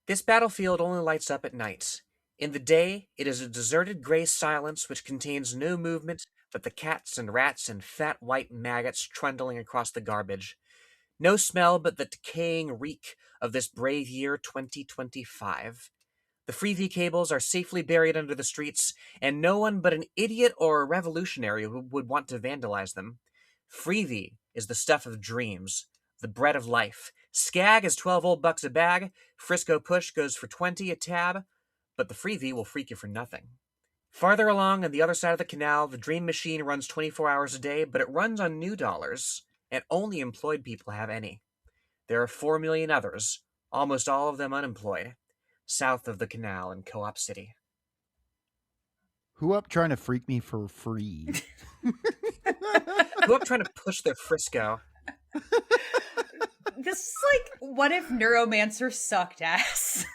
This battlefield only lights up at night. In the day, it is a deserted gray silence which contains no movement but the cats and rats and fat white maggots trundling across the garbage. No smell but the decaying reek of this brave year 2025. The Freevee cables are safely buried under the streets, and no one but an idiot or a revolutionary would want to vandalize them. Freevee is the stuff of dreams, the bread of life. Skag is 12 old bucks a bag, Frisco Push goes for 20 a tab, but the Freevee will freak you for nothing. Farther along on the other side of the canal, the Dream Machine runs 24 hours a day, but it runs on new dollars, and only employed people have any. There are 4 million others, almost all of them unemployed, south of the canal in Co-op City. Who up trying to freak me for free? Who up trying to push their Frisco? This is like, what if Neuromancer sucked ass?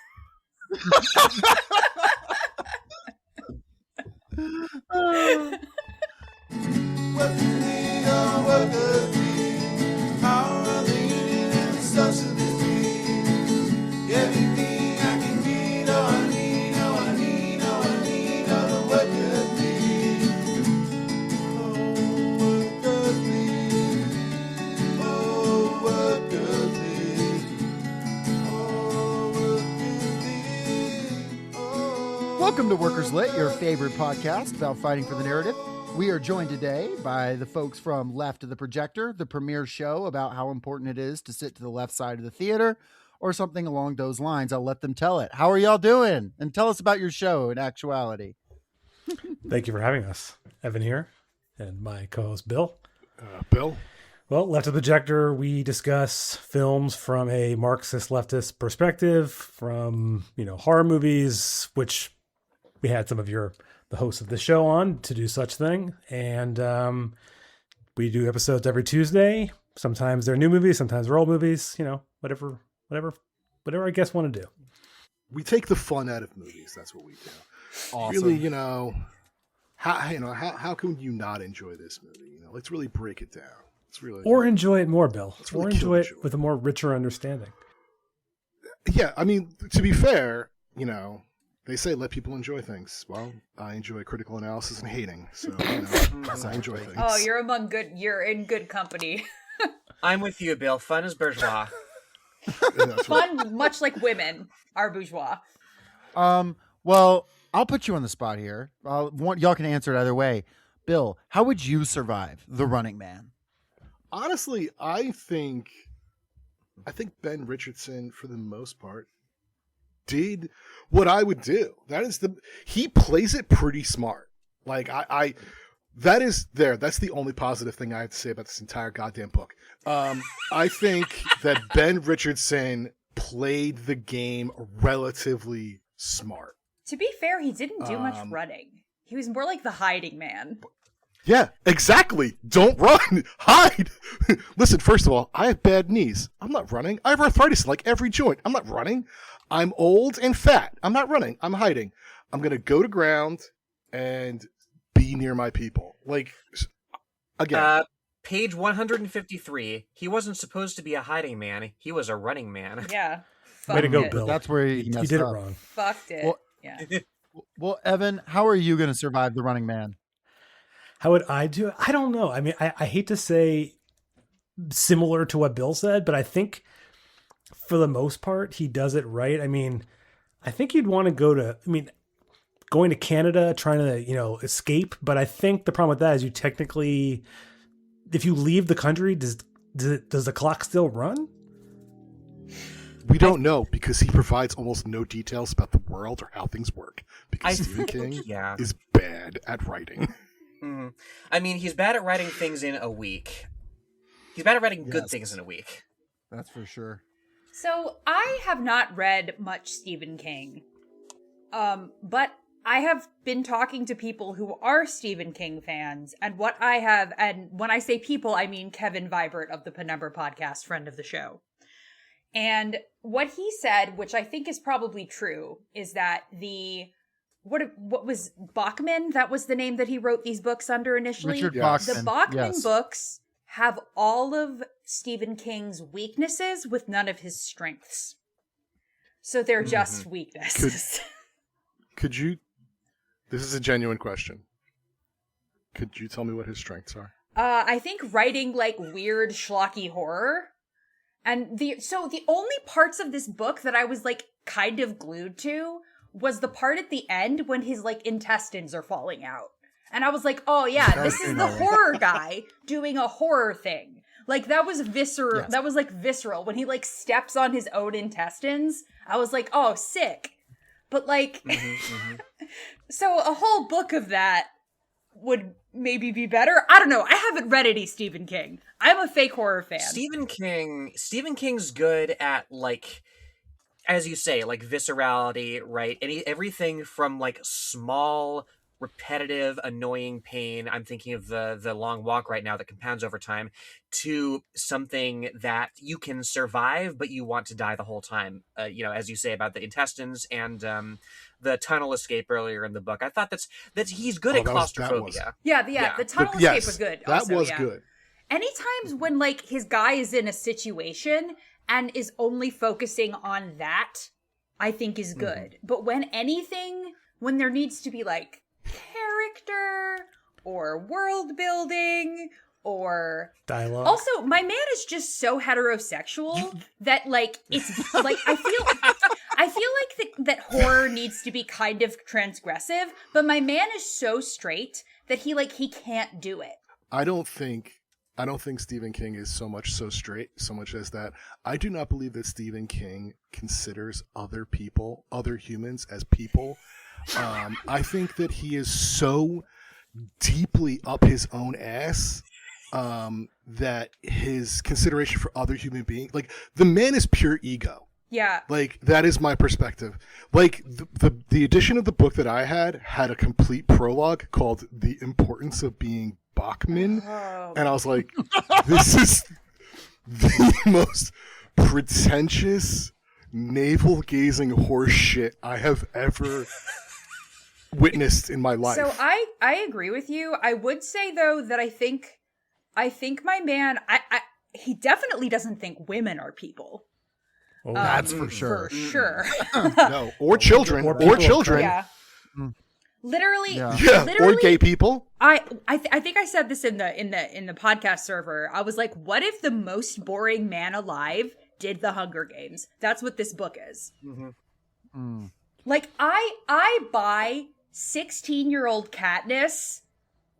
Welcome to Workers Lit, your favorite podcast about fighting for the narrative. We are joined today by the folks from Left of the Projector, the premier show about how important it is to sit to the left side of the theater, or something along those lines. I'll let them tell it. How are y'all doing? And tell us about your show in actuality. Thank you for having us. Evan here, and my co-host Bill. Bill? Well, Left of the Projector, we discuss films from a Marxist leftist perspective, from, horror movies, which we had some of the hosts of the show on to do such thing. And we do episodes every Tuesday. Sometimes they're new movies, sometimes they're old movies, whatever our guests want to do. We take the fun out of movies. That's what we do. Awesome. Really, how can you not enjoy this movie? Let's really break it down. It's really enjoy it more, Bill. Really or enjoy it with a more richer understanding. Yeah, I mean, to be fair, they say let people enjoy things. Well, I enjoy critical analysis and hating, so I enjoy things. Oh, you're in good company. I'm with you, Bill. Fun is bourgeois. Fun, much like women are bourgeois. Well, I'll put you on the spot here. Y'all can answer it either way. Bill, how would you survive The Running Man? Honestly, I think Ben Richardson, for the most part, did what I would do. He plays it pretty smart. Like that's the only positive thing I have to say about this entire goddamn book. I think that Ben Richardson played the game relatively smart. To be fair, he didn't do much running. He was more like the hiding man. Yeah, exactly. Don't run. Hide. Listen, first of all, I have bad knees. I'm not running. I have arthritis in like every joint. I'm not running. I'm old and fat. I'm not running. I'm hiding. I'm going to go to ground and be near my people. Like, again. Page 153. He wasn't supposed to be a hiding man. He was a running man. Yeah. Way to go, Bill. That's where he messed did up. it wrong. Fucked it. Well, yeah. Well, Evan, how are you going to survive The Running Man? How would I do it? I don't know. I mean, I hate to say similar to what Bill said, but I think for the most part, he does it right. I mean, I think you'd want to going to Canada, trying to, escape. But I think the problem with that is you technically, if you leave the country, does the clock still run? We don't know because he provides almost no details about the world or how things work. Because Stephen King is bad at writing. Mm-hmm. I mean, he's bad at writing things in a week. He's bad at writing good things in a week. That's for sure. So I have not read much Stephen King, but I have been talking to people who are Stephen King fans, and when I say people, I mean Kevin Vibert of the Penumbra podcast, friend of the show. And what he said, which I think is probably true, is that what was Bachman? That was the name that he wrote these books under initially. Richard Bachman. The Bachman books have all of Stephen King's weaknesses with none of his strengths. So they're just weaknesses. Could you? This is a genuine question. Could you tell me what his strengths are? I think writing like weird schlocky horror. And the only parts of this book that I was like kind of glued to was the part at the end when his like intestines are falling out. And I was like, oh yeah, this is the horror guy doing a horror thing. Like that was visceral. Yes. That was like visceral when he like steps on his own intestines. I was like, oh, sick. But like, so a whole book of that would maybe be better. I don't know. I haven't read any Stephen King. I'm a fake horror fan. Stephen King's good at, like, as you say, like viscerality, right? Everything from like small, repetitive, annoying pain. I'm thinking of the long walk right now that compounds over time, to something that you can survive, but you want to die the whole time. As you say about the intestines and the tunnel escape earlier in the book. I thought that he's good at claustrophobia. The tunnel escape was good. That also, was yeah. good. Any times when like his guy is in a situation and is only focusing on that, I think is good. But when there needs to be like character or world building or dialogue. Also, my man is just so heterosexual that like it's like I feel like that horror needs to be kind of transgressive, but my man is so straight that he can't do it. I don't think Stephen King is so much as that I do not believe that Stephen King considers other humans as people. I think that he is so deeply up his own ass that his consideration for other human beings, like the man is pure ego. Yeah. Like that is my perspective. Like the edition of the book that I had a complete prologue called "The Importance of Being Bachman," and I was like, "This is the most pretentious, navel-gazing horse shit I have ever witnessed in my life." So I agree with you. I would say though that I think my man, he definitely doesn't think women are people. Oh, That's for sure. For sure. No, or children, Or children. Yeah. Mm. Literally, Yeah, literally, or gay people. I think I said this in the podcast server. I was like, what if the most boring man alive did the Hunger Games? That's what this book is. Like I buy 16-year-old Katniss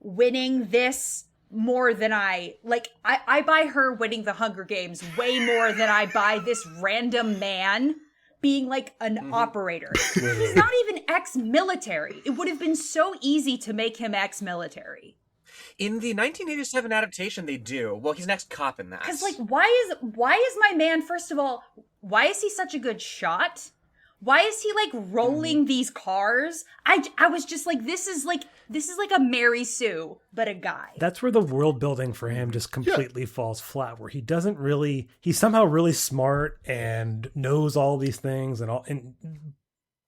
winning this more than I buy her winning the Hunger Games way more than I buy this random man being like an operator. He's not even ex-military. It would have been so easy to make him ex-military. In the 1987 adaptation, they do. Well, he's an ex-cop in that. Because like, why is my man, first of all, why is he such a good shot? Why is he like rolling these cars? I was just like, this is like a Mary Sue, but a guy. That's where the world building for him just completely falls flat, where he's somehow really smart and knows all these things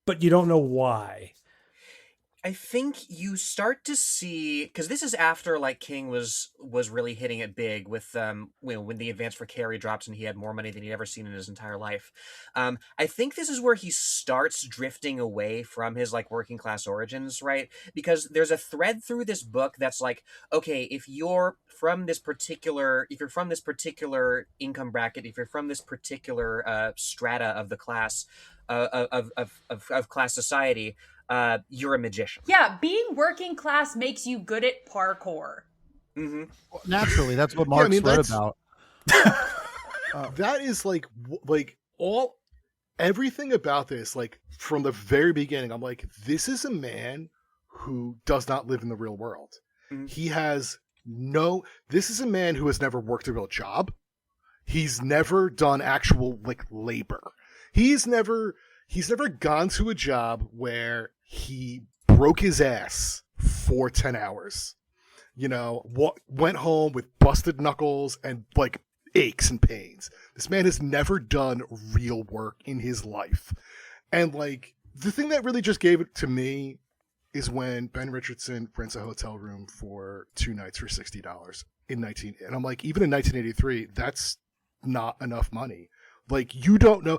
but you don't know why. I think you start to see, because this is after like King was really hitting it big with when the advance for Carrie dropped and he had more money than he'd ever seen in his entire life. I think this is where he starts drifting away from his like working class origins, right? Because there's a thread through this book that's like, okay, if you're from this particular income bracket, if you're from this particular strata of the class of class society, you're a magician. Yeah, being working class makes you good at parkour. Naturally, that's what Marx wrote about. That is like everything about this, like from the very beginning, I'm like, this is a man who does not live in the real world. This is a man who has never worked a real job. He's never done actual like labor. He's never gone to a job where he broke his ass for 10 hours. Went home with busted knuckles and like aches and pains. This man has never done real work in his life. And like the thing that really just gave it to me is when Ben Richardson rents a hotel room for 2 nights for $60 and I'm like, even in 1983, that's not enough money. Like, you don't know.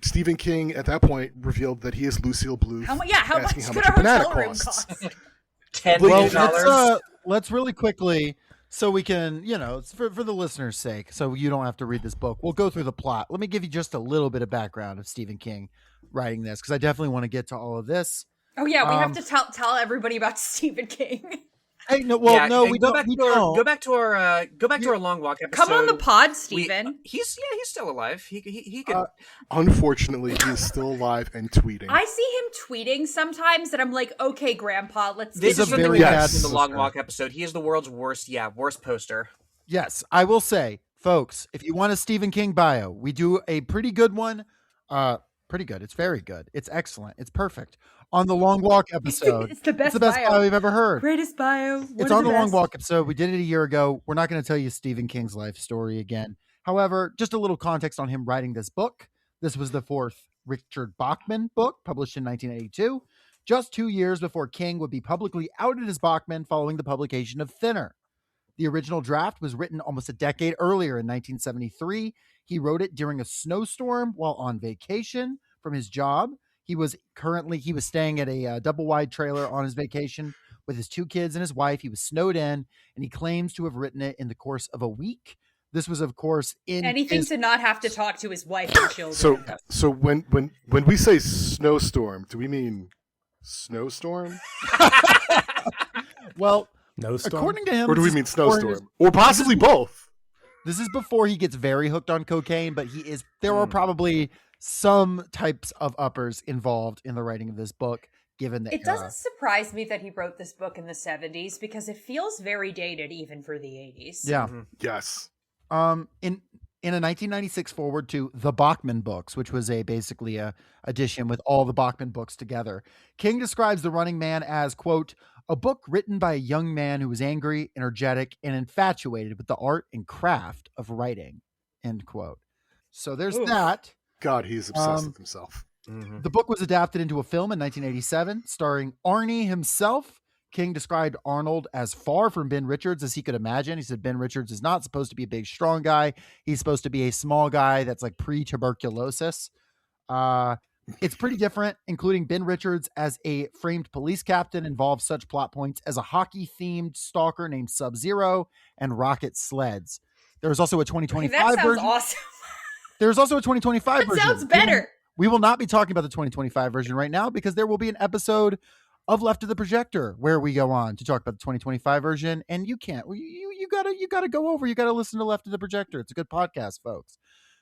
Stephen King at that point revealed that he is Lucille Bluth. How much asking could a our banana hotel room costs. cost? $10 Well, million. let's really quickly, so we can, it's for the listeners' sake, so you don't have to read this book. We'll go through the plot. Let me give you just a little bit of background of Stephen King writing this, because I definitely want to get to all of this. Oh yeah, we have to tell everybody about Stephen King. Hey, no, well, Yeah, no, and we go don't. back We to our don't. go back to our long walk episode. Come on the pod, We- Stephen. he's still alive. He could. Unfortunately, he is still alive and tweeting. I see him tweeting sometimes, and I'm like, okay, Grandpa, let's. This He's a is something very we bad had in the long poster. walk episode. He is the world's worst poster. Yes, I will say, folks, if you want a Stephen King bio, we do a pretty good one. Pretty good. It's very good. It's excellent. It's perfect. On the Long Walk episode. It's the best bio bio. we've ever heard. Greatest bio. It's on the Long Walk episode. We did it a year ago. We're not going to tell you Stephen King's life story again. However, just a little context on him writing this book. This was the fourth Richard Bachman book, published in 1982, just 2 years before King would be publicly outed as Bachman following the publication of Thinner. The original draft was written almost a decade earlier in 1973. He wrote it during a snowstorm while on vacation from his job. He was staying at a double wide trailer on his vacation with his 2 kids and his wife. He was snowed in, and he claims to have written it in the course of a week. This was, of course, in Anything to not have to talk to his wife and children. So when we say snowstorm, do we mean snowstorm, well, No storm. according to him, or do we this mean is before snowstorm, or possibly both? This is before he gets very hooked on cocaine, but there are probably some types of uppers involved in the writing of this book, given the It era. doesn't surprise me that he wrote this book in the 70s because it feels very dated even for the 80s. Yeah. Yes. In a 1996 forward to The Bachman Books, which was basically a edition with all the Bachman books together, King describes The Running Man as, quote, a book written by a young man who was angry, energetic, and infatuated with the art and craft of writing, end quote. So there's Oof. that. God, he's obsessed with himself. The book was adapted into a film in 1987, starring Arnie himself. King described Arnold as far from Ben Richards as he could imagine. He said Ben Richards is not supposed to be a big, strong guy. He's supposed to be a small guy that's like pre-tuberculosis. It's pretty different, including Ben Richards as a framed police captain involves such plot points as a hockey-themed stalker named Sub-Zero and rocket sleds. There's also a 2025 That sounds version. awesome. There's also a 2025 That version. sounds better. We will not be talking about the 2025 version right now because there will be an episode of Left of the Projector where we go on to talk about the 2025 version, and you can't. You gotta go over. You gotta listen to Left of the Projector. It's a good podcast, folks.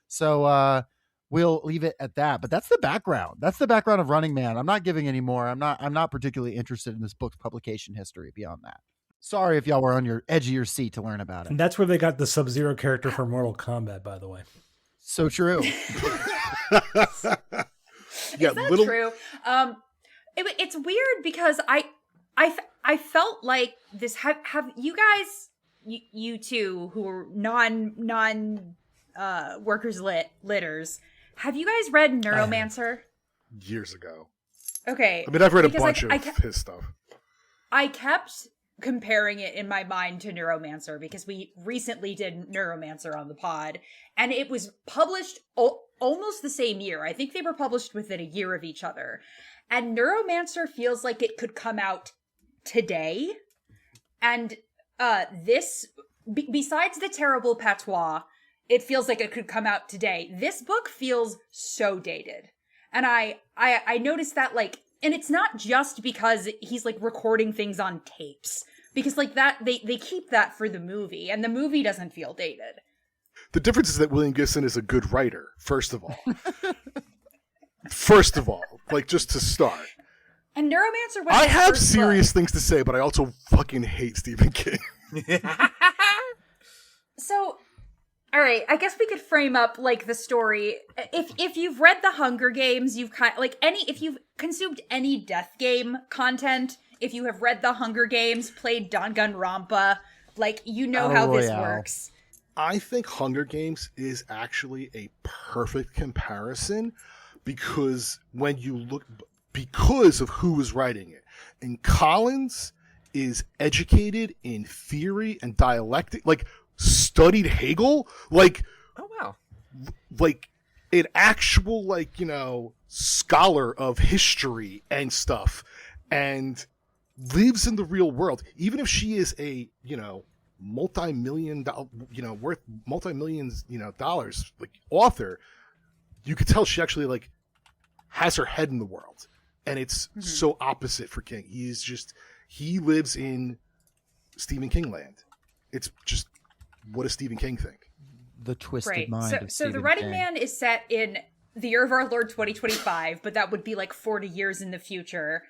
So we'll leave it at that. But that's the background. That's the background of Running Man. I'm not giving any more. I'm not particularly interested in this book's publication history beyond that. Sorry if y'all were on your edge of your seat to learn about it. And that's where they got the Sub-Zero character for Mortal Kombat, by the way. So true. Is that true? It's weird because I felt like this. Have you guys, you two who are non workers litters, have you guys read Neuromancer? Years ago. Okay, I mean, I've read a because, bunch like, of his stuff. I kept comparing it in my mind to Neuromancer because we recently did Neuromancer on the pod, and it was published almost the same year. I think they were published within a year of each other. And Neuromancer feels like it could come out today. And this, besides the terrible patois, it feels like it could come out today. This book feels so dated. And I noticed that, like, and it's not just because he's like recording things on tapes, because like that they keep that for the movie, and the movie doesn't feel dated. The difference is that William Gibson is a good writer, first of all. First of all, like, just to start. And Neuromancer was I his have first serious book. things to say, but I also fucking hate Stephen King. So, all right, I guess we could frame up like the story. If you've read The Hunger Games, you've kind like if you've consumed any Death Game content, if you have read The Hunger Games, played Danganronpa, like you know how this works. I think Hunger Games is actually a perfect comparison because when you look, because of who was writing it. And Collins is educated in theory and dialectic, like studied Hegel, like, Oh wow. like an actual, like, scholar of history and stuff, and lives in the real world. Even if she is a, multi-million, worth multi-millions, dollars, like, author, you could tell she actually, like, has her head in the world. And it's so opposite for King. He lives in Stephen King land. It's just, what does Stephen King think? The twisted Right. mind of So Stephen The Running King. Man is set in the year of our Lord 2025, but that would be like 40 years in the future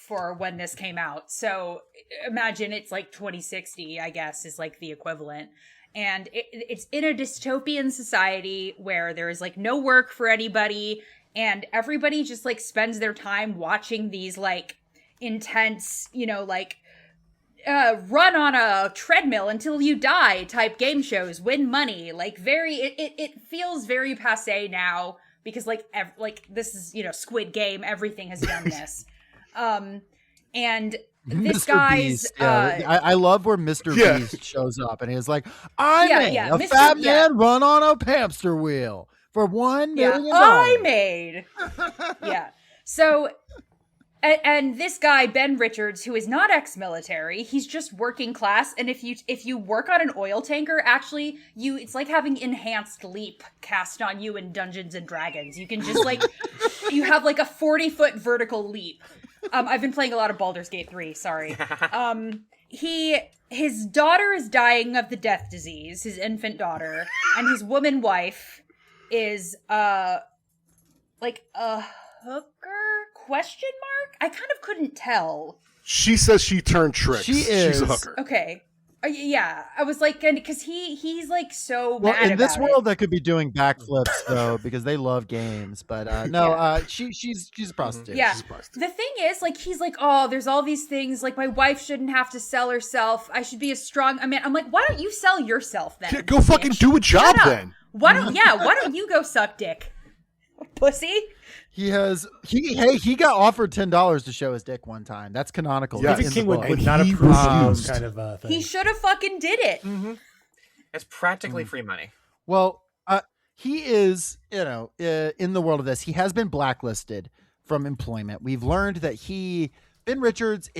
for when this came out. So imagine it's like 2060, I guess, is like the equivalent. And it's in a dystopian society where there is like no work for anybody, and everybody just like spends their time watching these like intense, run on a treadmill until you die type game shows, win money. Like it feels very passé now because like this is, Squid Game, everything has done this. And this Mr. guy's Beast, I love where Mr. Yeah. Beast shows up and he's like, I made a Mr. fat man run on a hamster wheel for $1 million. I made. Yeah. So, and this guy, Ben Richards, who is not ex-military, he's just working class. And if you work on an oil tanker, actually, it's like having enhanced leap cast on you in Dungeons and Dragons. You can just like, you have like a 40-foot vertical leap. I've been playing a lot of Baldur's Gate 3, sorry. His daughter is dying of the death disease, his infant daughter, and his woman wife is like a hooker? Question mark? I kind of couldn't tell. She says she turned tricks. She She's is. a hooker. Okay. Yeah, I was like, because he's like so Well, mad in this about world, it. that could be doing backflips though, because they love games. But she's a prostitute. Yeah. She's a prostitute. The thing is, like, he's like, oh, there's all these things. Like, my wife shouldn't have to sell herself. I should be a strong. I mean, I'm like, why don't you sell yourself then? Yeah, go fucking bitch? do a job Shut up. then. Why don't you go suck dick, pussy? He got offered $10 to show his dick one time. That's canonical. Yes. That's Stephen in the King book. would And not he approve of refused. this kind of thing. He should have fucking did it. It's practically free money. Well, he is, in the world of this, he has been blacklisted from employment. We've learned that Ben Richards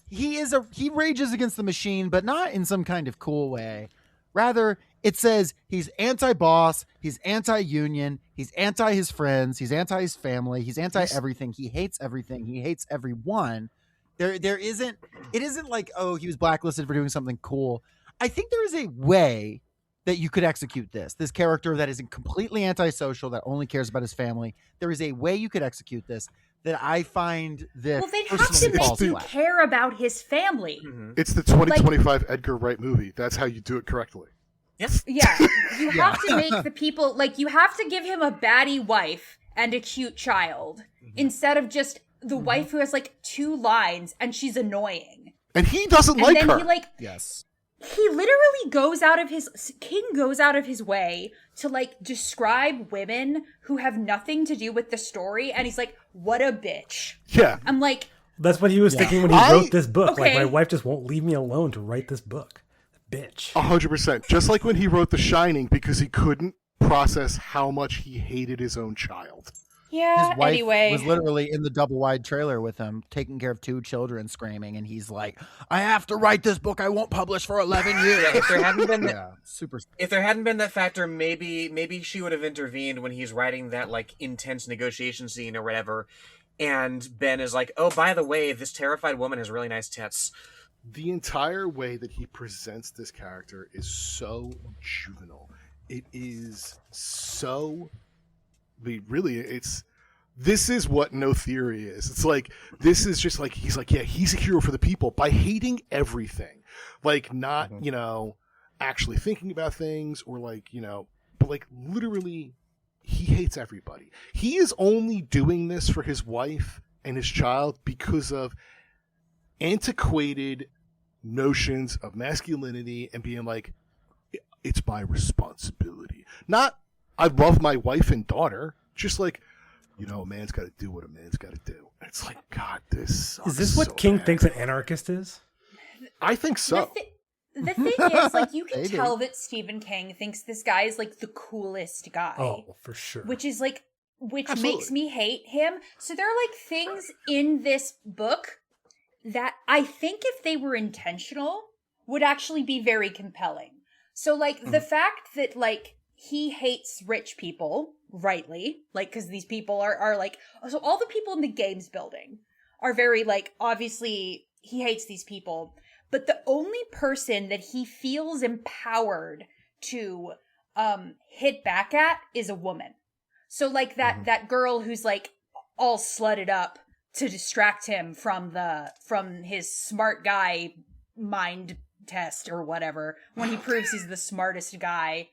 he rages against the machine, but not in some kind of cool way. Rather, it says he's anti-boss, he's anti-union, he's anti his friends, he's anti his family, he's anti everything. He hates everything. He hates everyone. It isn't like, oh, he was blacklisted for doing something cool. I think there is a way that you could execute this character that is completely antisocial, that only cares about his family. There is a way you could execute this that I find that Well, they'd have personally to make falls you flat. care about his family. It's the 2025 Edgar Wright movie. That's how you do it correctly. Yes. Yeah, you have to make the people, like, you have to give him a baddie wife and a cute child instead of just the wife who has, like, 2 lines and she's annoying. And he doesn't And like then her. he, like, Yes. he literally goes out of his way to, like, describe women who have nothing to do with the story, and he's like, what a bitch. Yeah. I'm like, That's what he was thinking when he I- wrote this book. Like, Okay. my wife just won't leave me alone to write this book. Bitch. 100%. Just like when he wrote The Shining because he couldn't process how much he hated his own child. yeah, His wife anyway. was literally in the double wide trailer with him, taking care of 2 children screaming, and he's like, I have to write this book I won't publish for 11 years. If there hadn't been that, Yeah, super. if there hadn't been that factor, maybe she would have intervened when he's writing that like intense negotiation scene or whatever. And Ben is like, oh, by the way, this terrified woman has really nice tits. The entire way that he presents this character is so juvenile. It is so... this is what No Theory is. It's like, this is just like, he's like, yeah, he's a hero for the people by hating everything. Like, not, actually thinking about things or like, but like literally he hates everybody. He is only doing this for his wife and his child because of antiquated notions of masculinity and being like, it's my responsibility. Not, I love my wife and daughter. Just like, a man's got to do what a man's got to do. It's like, God, this sucks. Is this what so King bad. thinks an anarchist is? I think so. the thing is, like, you can They do. tell that Stephen King thinks this guy is like the coolest guy. Oh, for sure. Which is like, which Absolutely. makes me hate him. So there are like things in this book that I think if they were intentional would actually be very compelling. So like the fact that like he hates rich people, rightly, like, because these people are like, so all the people in the games building are very like, obviously he hates these people, but the only person that he feels empowered to hit back at is a woman. So like that girl who's like all slutted up to distract him from his smart guy mind test or whatever, when he proves he's the smartest guy.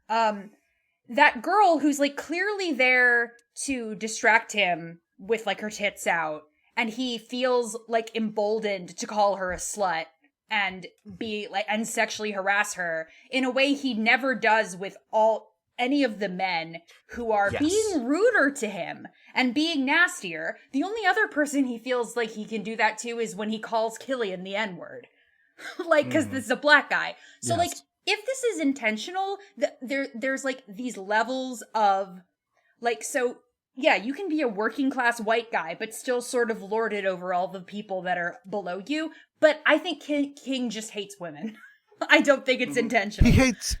That girl who's like clearly there to distract him with like her tits out, and he feels like emboldened to call her a slut and be like and sexually harass her in a way he never does with any of the men who are being ruder to him and being nastier. The only other person he feels like he can do that to is when he calls Killian the N-word. Like, because this is a black guy. So, like, if this is intentional, there's, like, these levels of, like, so, yeah, you can be a working class white guy, but still sort of lord it over all the people that are below you. But I think King just hates women. I don't think it's intentional. He hates,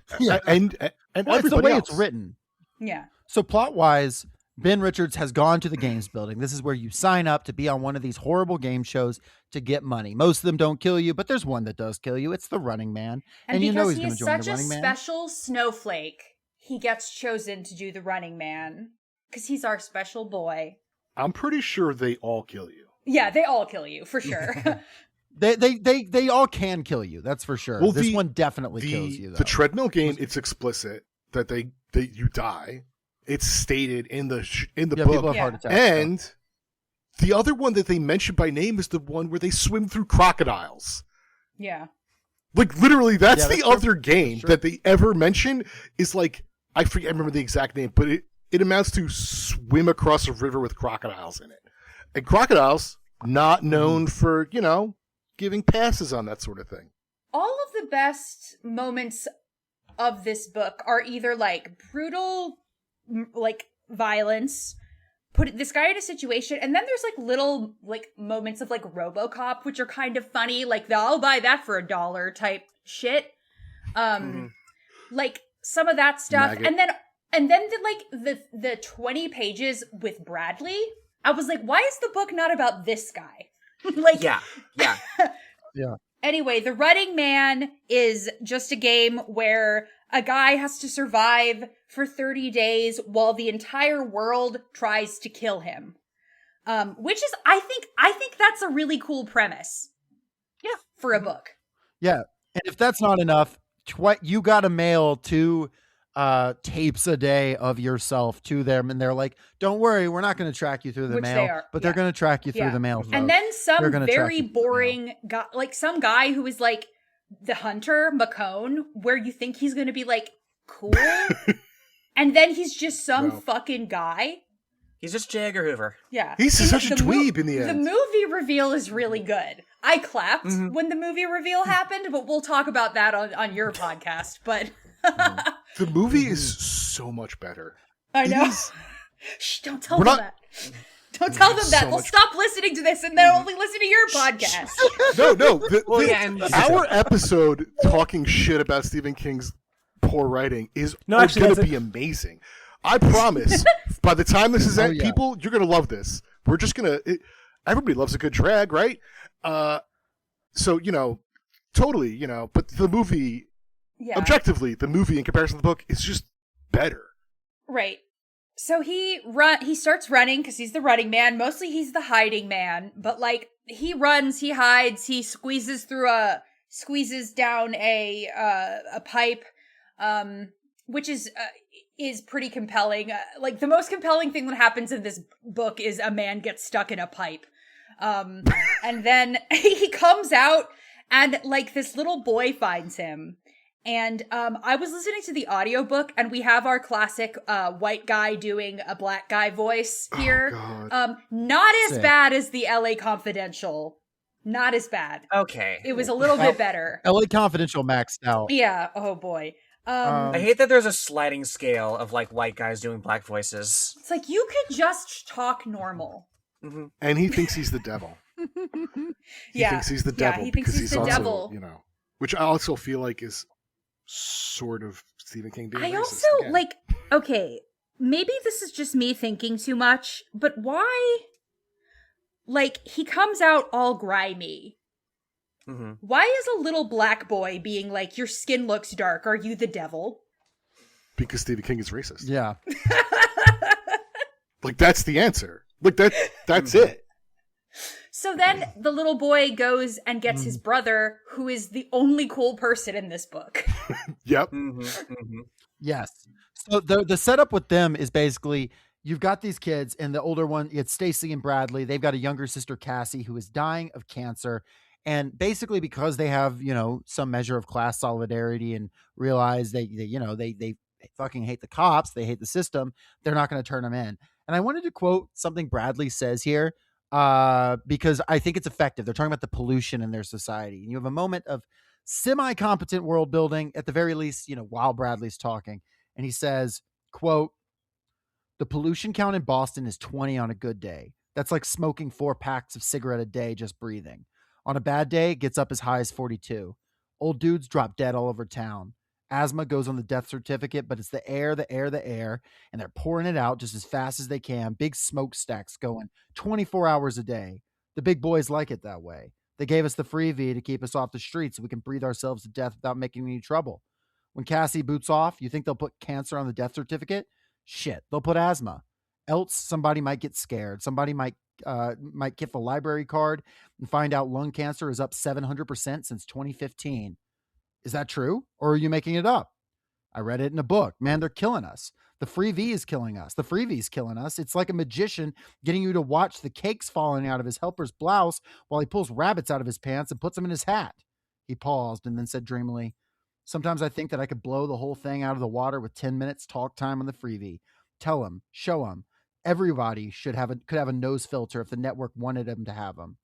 and Well, it's the everybody way else. it's written. Yeah. So plot-wise, Ben Richards has gone to the games building. This is where you sign up to be on one of these horrible game shows to get money. Most of them don't kill you, but there's one that does kill you. It's the Running Man. And you know because he's he going to is join the such a Running Man. special snowflake, he gets chosen to do the Running Man. Because he's our special boy. I'm pretty sure they all kill you. Yeah, they all kill you, for sure. They all can kill you. That's for sure. Well, this one definitely kills you, though. The treadmill game, it's explicit that you die. It's stated in the People book. have heart attacks. And the other one that they mention by name is the one where they swim through crocodiles. Yeah. Like, literally, that's the true. other game that they ever mention is like, I remember the exact name, but it amounts to swim across a river with crocodiles in it. And crocodiles, not known for, giving passes on that sort of thing. All of the best moments of this book are either like brutal, like violence, put this guy in a situation, and then there's like little like moments of like RoboCop, which are kind of funny, like the I'll buy that for $1 type shit. Like some of that stuff, Maggot. and then the 20 pages with Bradley. I was like, why is the book not about this guy? Like, Yeah. Anyway, the Running Man is just a game where a guy has to survive for 30 days while the entire world tries to kill him. Which is, I think that's a really cool premise. Yeah. For a book. Yeah. And if that's not enough, you got to mail 2 tapes a day of yourself to them, and they're like, don't worry, we're not going to track you through the Which mail, they are, but they're going to track you through Yeah. the mail. And folks. then They're some gonna track very you through the mail. boring guy, like some guy who is like the hunter, McCone, where you think he's going to be like cool. And then he's just some fucking guy. He's just J. Edgar Hoover. Yeah. He's And such a the dweeb in the The end. movie reveal is really good. I clapped when the movie reveal happened, but we'll talk about that on your podcast. But The movie is so much better. I know. It is- Shh, don't tell We're them not- that. Don't tell them that. So They'll much- stop listening to this and they'll only listen to your podcast. No. and Our episode talking shit about Stephen King's poor writing is No, actually, going to that's be amazing. I promise. By the time this is out, yeah. people, you're going to love this. We're just going to. Everybody loves a good drag, right? So totally, But the movie, Yeah. objectively, the movie in comparison to the book is just better. Right. So he starts running because he's the running man. Mostly he's the hiding man, but like he runs, he hides, he squeezes down a pipe, which is pretty compelling. Like the most compelling thing that happens in this book is a man gets stuck in a pipe. And then he comes out and like this little boy finds him. And I was listening to the audiobook, and we have our classic white guy doing a black guy voice here. Oh, God. Not as Sick. bad as the LA Confidential Not as bad. Okay. It was a little bit better. LA Confidential maxed out. Yeah. Oh boy. I hate that there's a sliding scale of like white guys doing black voices. It's like you could just talk normal. Mm-hmm. And he thinks he's the devil. He thinks he's the devil he thinks because he's he's the also, devil. you know, which I also feel like is sort of Stephen King being I racist also again. like. Okay, maybe this is just me thinking too much, but why? Like he comes out all grimy. Mm-hmm. Why is a little black boy being like, "Your skin looks dark. Are you the devil?" Because Stephen King is racist. Yeah. Like that's the answer. Like that's it. So then the little boy goes and gets his brother, who is the only cool person in this book. Yep. Mm-hmm. Mm-hmm. Yes. So the setup with them is basically you've got these kids, and the older one, it's Stacy and Bradley. They've got a younger sister, Cassie, who is dying of cancer. And basically because they have, you know, some measure of class solidarity and realize they fucking hate the cops, they hate the system, they're not going to turn them in. And I wanted to quote something Bradley says here because I think it's effective. They're talking about the pollution in their society. And you have a moment of semi-competent world building, at the very least, you know, while Bradley's talking. And he says, quote, "The pollution count in Boston is 20 on a good day. That's like smoking 4 packs of cigarette a day just breathing. On a bad day, it gets up as high as 42. Old dudes drop dead all over town. Asthma goes on the death certificate, but it's the air, and they're pouring it out just as fast as they can. Big smokestacks going 24 hours a day. The big boys like it that way. They gave us the freebie to keep us off the streets so we can breathe ourselves to death without making any trouble. When Cassie boots off, you think they'll put cancer on the death certificate? Shit, they'll put asthma. Else, somebody might get scared. Somebody might get the library card and find out lung cancer is up 700% since 2015. Is that true? Or are you making it up? I read it in a book. Man, they're killing us. The freebie is killing us. The freebie's killing us. It's like a magician getting you to watch the cakes falling out of his helper's blouse while he pulls rabbits out of his pants and puts them in his hat." He paused and then said dreamily, "Sometimes I think that I could blow the whole thing out of the water with 10 minutes talk time on the freebie. Tell him, show him. Everybody could have a nose filter if the network wanted him to have them."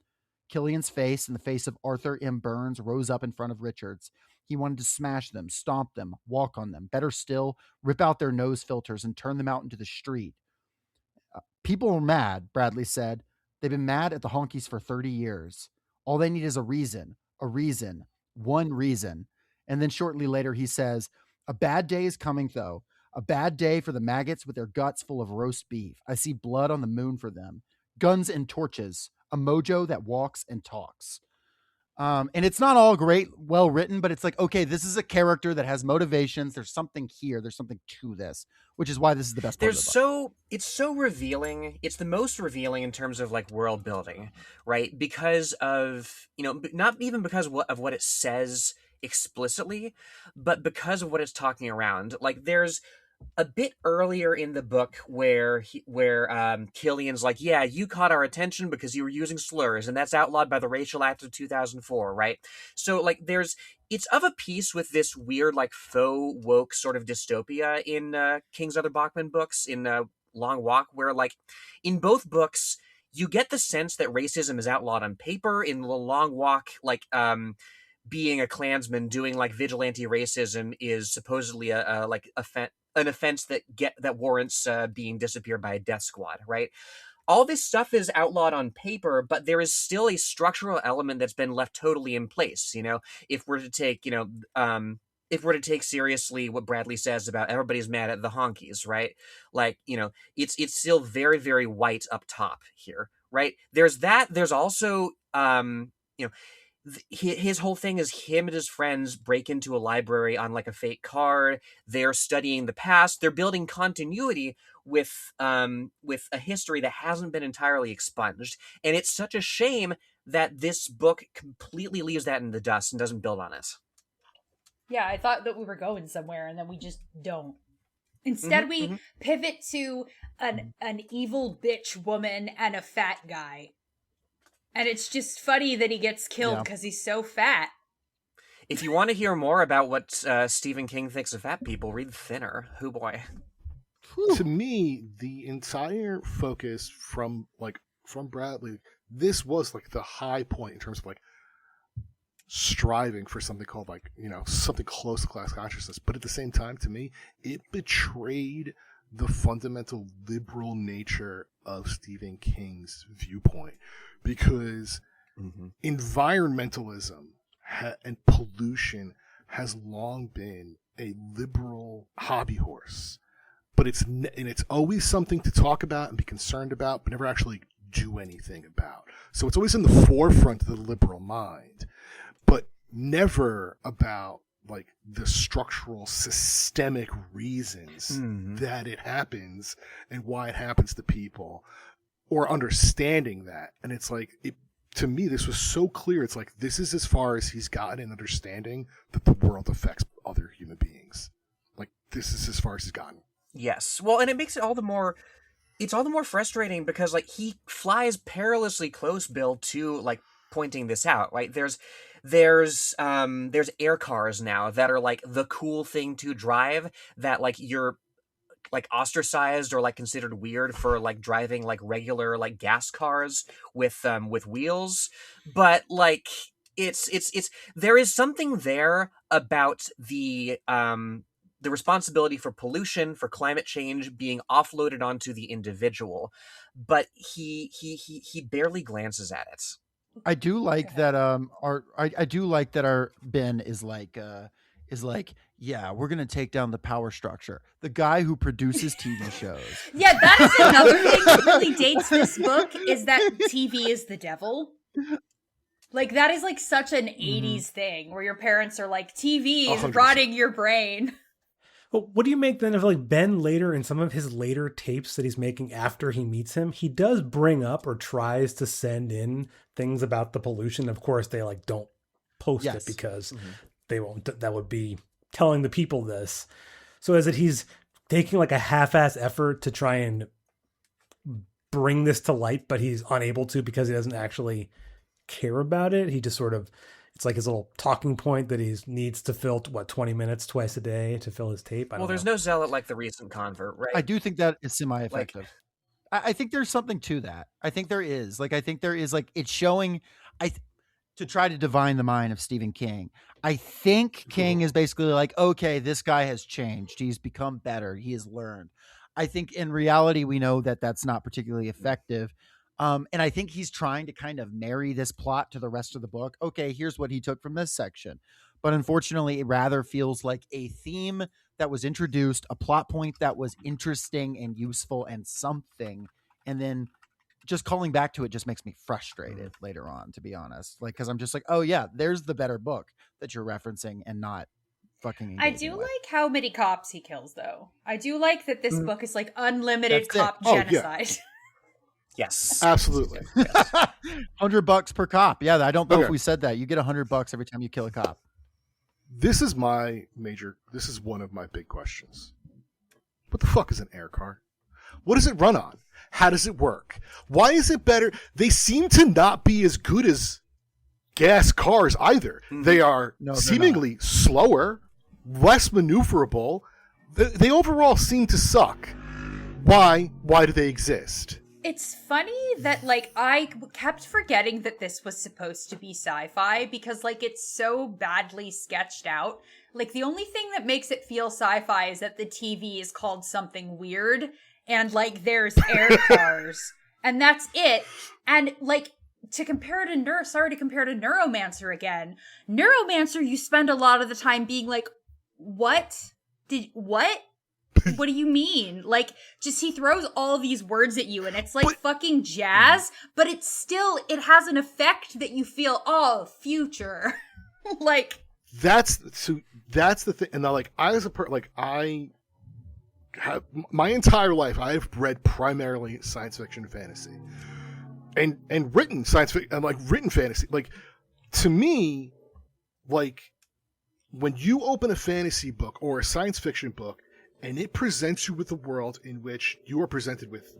Killian's face and the face of Arthur M. Burns rose up in front of Richard's. He wanted to smash them, stomp them, walk on them. Better still, rip out their nose filters and turn them out into the street. People are mad, Bradley said. They've been mad at the honkies for 30 years. All they need is a reason, one reason. And then shortly later, he says, "A bad day is coming, though. A bad day for the maggots with their guts full of roast beef. I see blood on the moon for them. Guns and torches. A mojo that walks and talks." And it's not all great, well written, but it's like, okay, this is a character that has motivations. There's something here. There's something to this, which is why this is the best part of the book. It's so revealing. It's the most revealing in terms of like world building, right? Because of, you know, not even because of what it says explicitly, but because of what it's talking around. Like there's a bit earlier in the book where Killian's like, "Yeah, you caught our attention because you were using slurs, and that's outlawed by the Racial Act of 2004, right?" So like it's of a piece with this weird like faux woke sort of dystopia in King's other Bachman books, in Long Walk, where like in both books you get the sense that racism is outlawed on paper. In the Long Walk, like being a Klansman doing like vigilante racism is supposedly an offense that warrants being disappeared by a death squad, right? All this stuff is outlawed on paper, but there is still a structural element that's been left totally in place. You know, if we're to take seriously what Bradley says about everybody's mad at the honkies, right? Like, you know, it's still very, very white up top here, right? There's that. There's also, you know, his whole thing is him and his friends break into a library on like a fake card. They're studying the past. They're building continuity with a history that hasn't been entirely expunged. And it's such a shame that this book completely leaves that in the dust and doesn't build on it. Yeah, I thought that we were going somewhere, and then we just don't. Instead, we pivot to an evil bitch woman and a fat guy. And it's just funny that he gets killed because he's so fat. If you want to hear more about what Stephen King thinks of fat people, read Thinner. Hoo boy. To me, the entire focus from like from Bradley, this was like the high point in terms of like striving for something called like, something close to class consciousness. But at the same time, to me, it betrayed the fundamental liberal nature of Stephen King's viewpoint, because environmentalism and pollution has long been a liberal hobby horse, but it's always something to talk about and be concerned about, but never actually do anything about. So it's always in the forefront of the liberal mind, but never about like the structural systemic reasons that it happens and why it happens to people, or understanding that. And it's like, to me, this was so clear. It's like, this is as far as he's gotten in understanding that the world affects other human beings. Like, this is as far as he's gotten. Yes. Well, and it makes it all the more frustrating because like he flies perilously close, Bill, to like pointing this out, right? There's air cars now that are like the cool thing to drive, that like you're like ostracized or like considered weird for like driving like regular like gas cars with wheels. But like it's there is something there about the responsibility for pollution, for climate change being offloaded onto the individual, but he barely glances at it. I do like that I do like that our Ben is like yeah, we're gonna take down the power structure. The guy who produces TV shows. Yeah, that is another thing that really dates this book, is that TV is the devil. Like, that is like such an 80s thing where your parents are like, TV is 100%. rotting your brain. Well, what do you make then of like Ben later, in some of his later tapes that he's making after he meets him? He does bring up or tries to send in things about the pollution. Of course, they like don't post it because they won't. That would be telling the people this. So is it he's taking like a half-ass effort to try and bring this to light, but he's unable to because he doesn't actually care about it. He just sort of, it's like his little talking point that he needs to fill 20 minutes twice a day to fill his tape. Well, there's no zealot like the recent convert, right? I do think that is semi-effective. I think there's something to that. I think there is. Like, I think there is, like, it's showing, to try to divine the mind of Stephen King. I think King is basically like, okay, this guy has changed. He's become better. He has learned. I think in reality, we know that that's not particularly effective. And I think he's trying to kind of marry this plot to the rest of the book. Okay, here's what he took from this section. But unfortunately, it rather feels like a theme that was introduced, a plot point that was interesting and useful and something. And then just calling back to it just makes me frustrated later on, to be honest. Like, because I'm just like, oh yeah, there's the better book that you're referencing and not fucking I do with. like how many cops he kills, though. I do like that this book is like unlimited cop genocide. Yes, absolutely. Yes. $100 per cop. Yeah, I don't know if we said that. You get $100 every time you kill a cop. This is one of my big questions. What the fuck is an air car? What does it run on? How does it work? Why is it better? They seem to not be as good as gas cars either. They are seemingly slower, less maneuverable. They overall seem to suck. Why do they exist? It's funny that, like, I kept forgetting that this was supposed to be sci-fi because, like, it's so badly sketched out. Like, the only thing that makes it feel sci-fi is that the TV is called something weird and, like, there's air cars. And that's it. And, like, to compare to Neuromancer again. Neuromancer, you spend a lot of the time being like, what? What do you mean? Like, just he throws all these words at you and it's like fucking jazz, but it has an effect that you feel, oh, future. Like, that's the thing. And now, like, I have my entire life, I have read primarily science fiction and fantasy and written science fiction and like written fantasy. Like, to me, like, when you open a fantasy book or a science fiction book, and it presents you with a world in which you are presented with,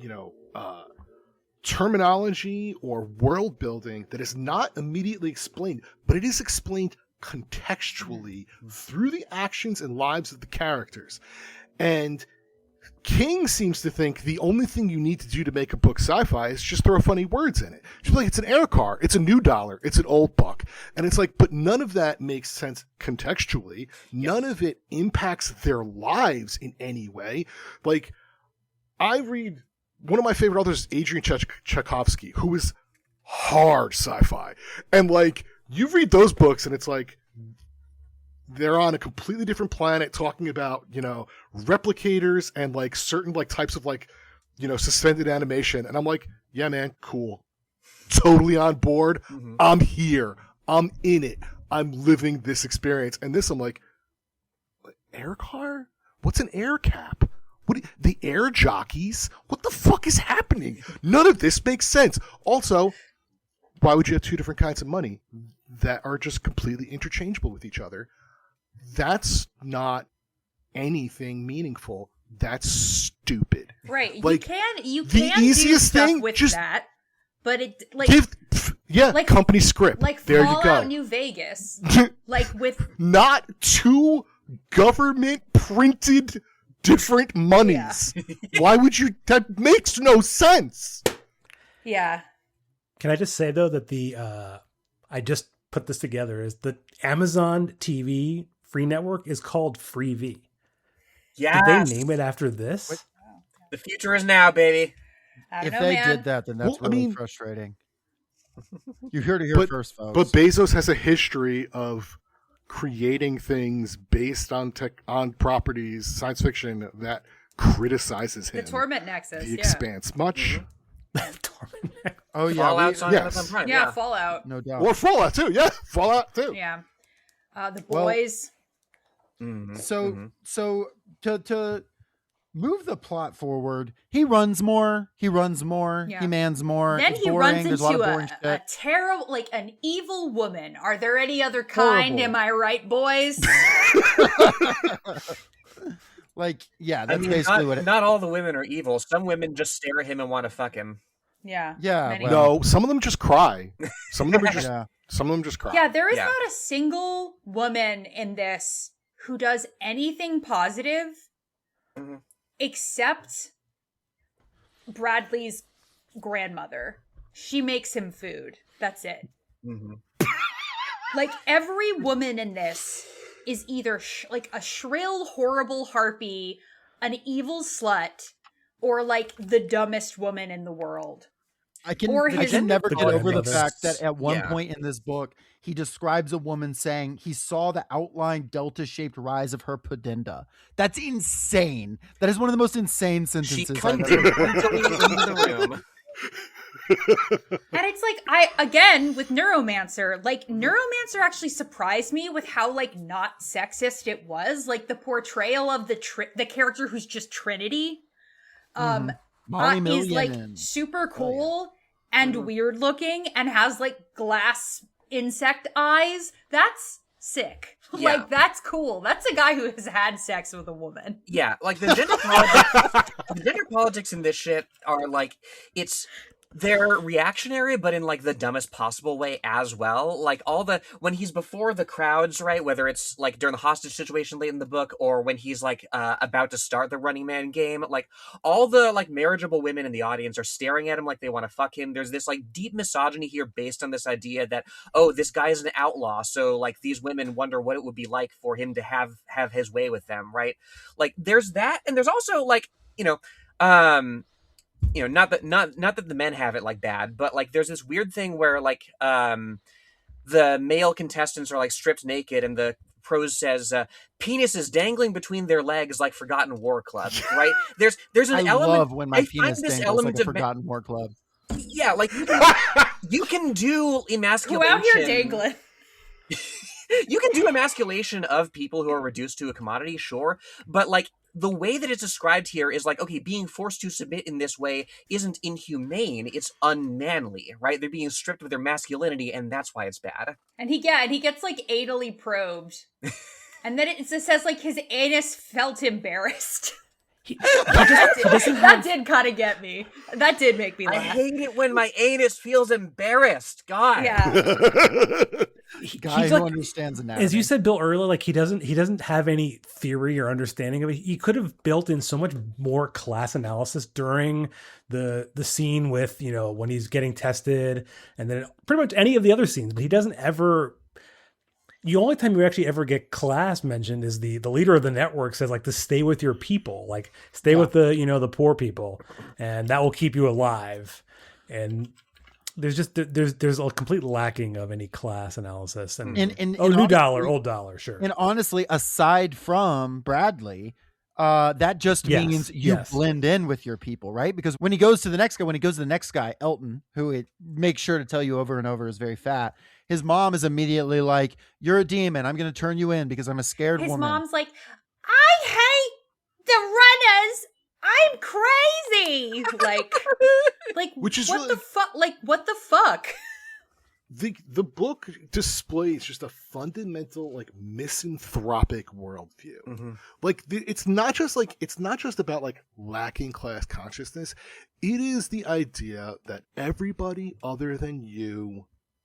terminology or world building that is not immediately explained, but it is explained contextually through the actions and lives of the characters. And King seems to think the only thing you need to do to make a book sci-fi is just throw funny words in it. She's like, it's an air car, it's a new dollar, it's an old buck. And it's like, but none of that makes sense contextually. None of it impacts their lives in any way. Like, I read, one of my favorite authors is Adrian Tchaikovsky, who is hard sci-fi. And like, you read those books and it's like, they're on a completely different planet talking about, you know, replicators and like certain like types of like, you know, suspended animation. And I'm like, yeah, man, cool. Totally on board. Mm-hmm. I'm here. I'm in it. I'm living this experience. And this, I'm like, air car? What's an air cap? The air jockeys? What the fuck is happening? None of this makes sense. Also, why would you have two different kinds of money that are just completely interchangeable with each other? That's not anything meaningful. That's stupid. Right. Like, you can the easiest do stuff thing with just that, but it like like company script. Like there Fallout you go. New Vegas. Like with not two government printed different monies. Yeah. Why would you? That makes no sense. Yeah. Can I just say though that I just put this together is the Amazon TV free network is called Freevee. Yeah. Did they name it after this? The future is now, baby. If they did that, then that's really frustrating. You heard it here first, folks. But Bezos has a history of creating things based on properties, science fiction that criticizes him. The Torment Nexus, The Expanse, much. Mm-hmm. Oh yeah, Fallout's on Amazon Prime. Yeah, Fallout, no doubt. Or Fallout too. Yeah, Fallout too. Yeah, The Boys. So to move the plot forward, he runs more, he mans more. Then it's he boring. runs There's into a terrible, like an evil woman. Are there any other kind? Horrible. Am I right, boys? Like, yeah, that's basically what it... Not all the women are evil. Some women just stare at him and want to fuck him. Yeah. Yeah. No, some of them just cry. Some of them are just some of them just cry. Yeah, there is not a single woman in this who does anything positive except Bradley's grandmother. She makes him food. That's it. Mm-hmm. Like, every woman in this is either like a shrill, horrible harpy, an evil slut, or like the dumbest woman in the world. I can never get over the fact that at one point in this book, he describes a woman saying he saw the outline delta-shaped rise of her pudenda. That's insane. That is one of the most insane sentences I've ever heard. Into the room. And it's like, again, with Neuromancer, like, Neuromancer actually surprised me with how, like, not sexist it was. Like, the portrayal of the character who's just Trinity is, like, super cool and weird looking and has, like, glass insect eyes. That's sick. Yeah. Like, that's cool. That's a guy who has had sex with a woman. Yeah, like, the gender politics in this shit are, like, they're reactionary, but in, like, the dumbest possible way as well. Like, when he's before the crowds, right, whether it's, like, during the hostage situation late in the book, or when he's, like, about to start the Running Man game, like, all the, like, marriageable women in the audience are staring at him like they want to fuck him. There's this, like, deep misogyny here based on this idea that, oh, this guy is an outlaw, so, like, these women wonder what it would be like for him to have his way with them, right? Like, there's that, and there's also, like, not that the men have it like bad, but like there's this weird thing where like the male contestants are like stripped naked, and the prose says penis is dangling between their legs like Forgotten War Club, right? There's an element. I love when my penis dangles like a Forgotten War Club. Yeah, like you can do emasculation. Who out here dangling? You can do emasculation of people who are reduced to a commodity, sure, but like the way that it's described here is like, okay, being forced to submit in this way isn't inhumane, it's unmanly, right? They're being stripped of their masculinity, and that's why it's bad. And he gets like anally probed. And then it says like his anus felt embarrassed. That did kind of get me. That did make me laugh. I hate it when my anus feels embarrassed. God. Yeah. Guy he's who like, understands the narrative. as you said, Bill, earlier, like he doesn't have any theory or understanding of it. He could have built in so much more class analysis during the scene with, you know, when he's getting tested, and then pretty much any of the other scenes. But he doesn't ever. The only time you actually ever get class mentioned is the leader of the network says, like, to stay with your people, like stay with the, you know, the poor people, and that will keep you alive. And there's a complete lacking of any class analysis. And new honestly, dollar, old dollar, sure. And honestly, aside from Bradley, that just means you blend in with your people, right? Because when he goes to the next guy, Elton, who it makes sure to tell you over and over is very fat, his mom is immediately like, "You're a demon. I'm going to turn you in because I'm a scared woman." His mom's like, "I hate the runners. I'm crazy." Like Which is what really, the fuck? Like, what the fuck? the book displays just a fundamental, like, misanthropic worldview. Mm-hmm. Like, it's not just about, like, lacking class consciousness. It is the idea that everybody other than you,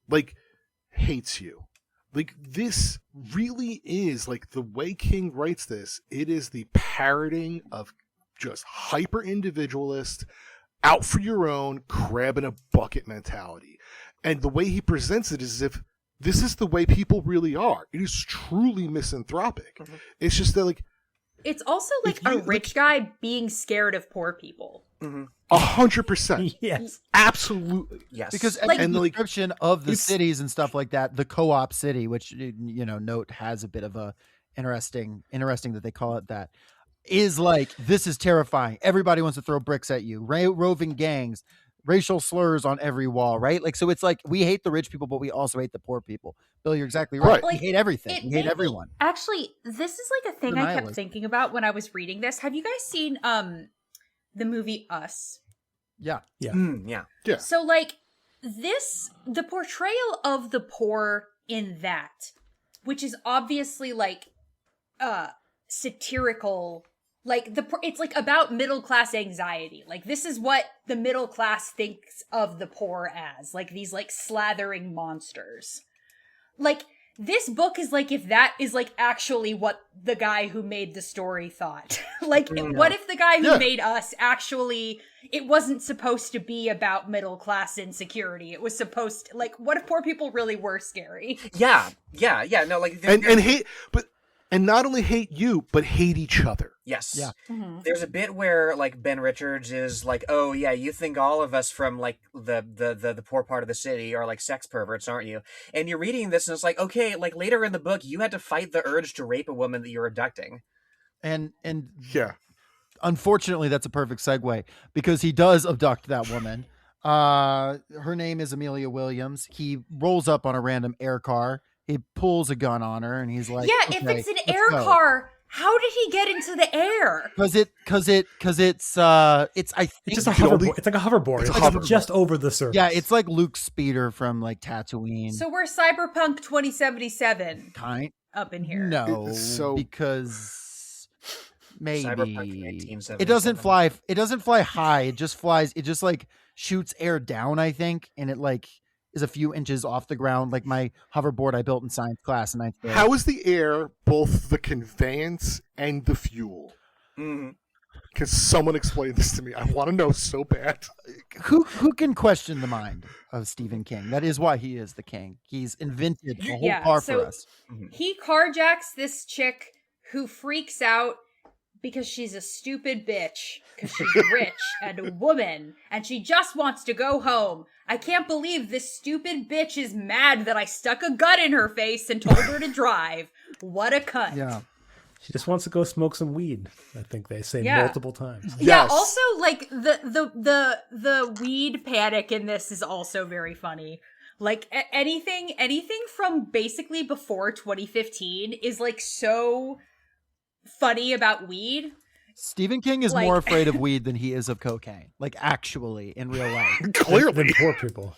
like, hates you. Like, this really is, like, the way King writes this, it is the parroting of just hyper individualist, out for your own, crab in a bucket mentality. And the way he presents it is as if this is the way people really are. It is truly misanthropic. Mm-hmm. It's just that, like, It's also like a rich guy being scared of poor people. Mm-hmm. 100%. Yes. Absolutely. Yes. Because Like- the and, like, description of the it's- cities and stuff like that, the co-op city, which, you know, note has a bit of a interesting that they call it that, is like, this is terrifying. Everybody wants to throw bricks at you. Roving gangs, racial slurs on every wall, right? Like, so it's like, we hate the rich people, but we also hate the poor people. Bill, you're exactly right. Right. We hate everything. It We made hate me- everyone. Actually, this is like a thing The I kept nihilist. thinking about when I was reading this. Have you guys seen the movie Us? Yeah. Yeah. Yeah. So like the portrayal of the poor in that, which is obviously like satirical, like it's like about middle class anxiety. Like, this is what the middle class thinks of the poor as, like these like slathering monsters. Like, this book is like, if that is like actually what the guy who made the story thought. Like, what if the guy who made Us actually, it wasn't supposed to be about middle class insecurity. It was supposed to, like, what if poor people really were scary? Yeah. No, like, And hate, and not only hate you, but hate each other. yes. Yeah. Mm-hmm. There's a bit where, like, Ben Richards is like, "Oh yeah, you think all of us from, like, the poor part of the city are like sex perverts, aren't you?" And you're reading this and it's like, okay, like, later in the book you had to fight the urge to rape a woman that you're abducting. And Yeah. unfortunately, that's a perfect segue, because he does abduct that woman. Her name is Amelia Williams. He rolls up on a random air car. He pulls a gun on her, and he's like, Yeah, if "Okay, it's an let's air go." car, how did he get into the air? Because it's I think It's just a can hoverboard. only- It's like a hoverboard. It's It's, a like hoverboard. just over the surface. yeah, it's like Luke's speeder from like Tatooine. So we're Cyberpunk 2077 kind up in here. no, So- because maybe Cyberpunk 1977. it doesn't fly. It doesn't fly high. It just flies. It just like shoots air down, I think, and it like is a few inches off the ground, like my hoverboard I built in science class in ninth grade. How is the air both the conveyance and the fuel? Mm-hmm. Can someone explain this to me? I want to know so bad. Who can question the mind of Stephen King? That is why he is the king. He's invented a whole Yeah, car so- for us. He carjacks this chick who freaks out because she's a stupid bitch, because she's rich and a woman, and she just wants to go home. I can't believe this stupid bitch is mad that I stuck a gun in her face and told her to drive. What a cunt. Yeah. She just wants to go smoke some weed. I think they say Yeah. multiple times. Yeah, Yes. also like the weed panic in this is also very funny. Like anything from basically before 2015 is like so funny about weed. Stephen King is Like- more afraid of weed than he is of cocaine. Like, actually, in real life. Clearly. Than poor people.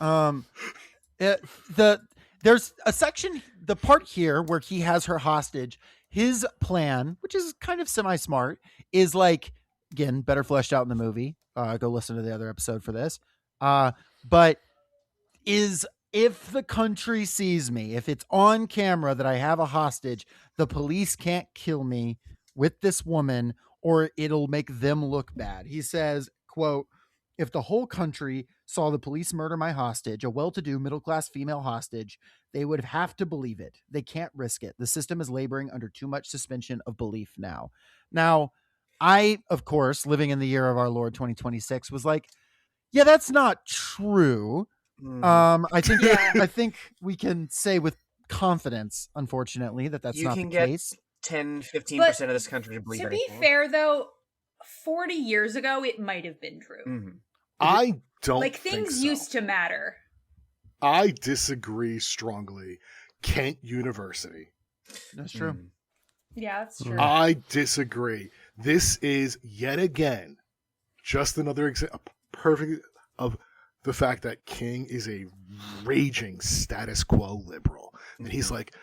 There's a section, the part here where he has her hostage. His plan, which is kind of semi-smart, is like, again, better fleshed out in the movie. Go listen to the other episode for this. But is if the country sees me, if it's on camera that I have a hostage, the police can't kill me with this woman or it'll make them look bad. He says, quote, if the whole country saw the police murder my hostage, a well-to-do middle-class female hostage, they would have to believe it. They can't risk it. The system is laboring under too much suspension of belief now. Now, I, of course, living in the year of our Lord 2026, was like, yeah, that's not true. I think we can say with confidence, unfortunately, that's not the case. 10-15% of this country to believe to anything. be fair, though, 40 years ago, it might have been true. Mm-hmm. I don't like think things so. used to matter. I disagree strongly. Kent University. That's true. Mm. Yeah, that's true. I disagree. This is yet again just another example, perfect of the fact that King is a raging status quo liberal. And he's like,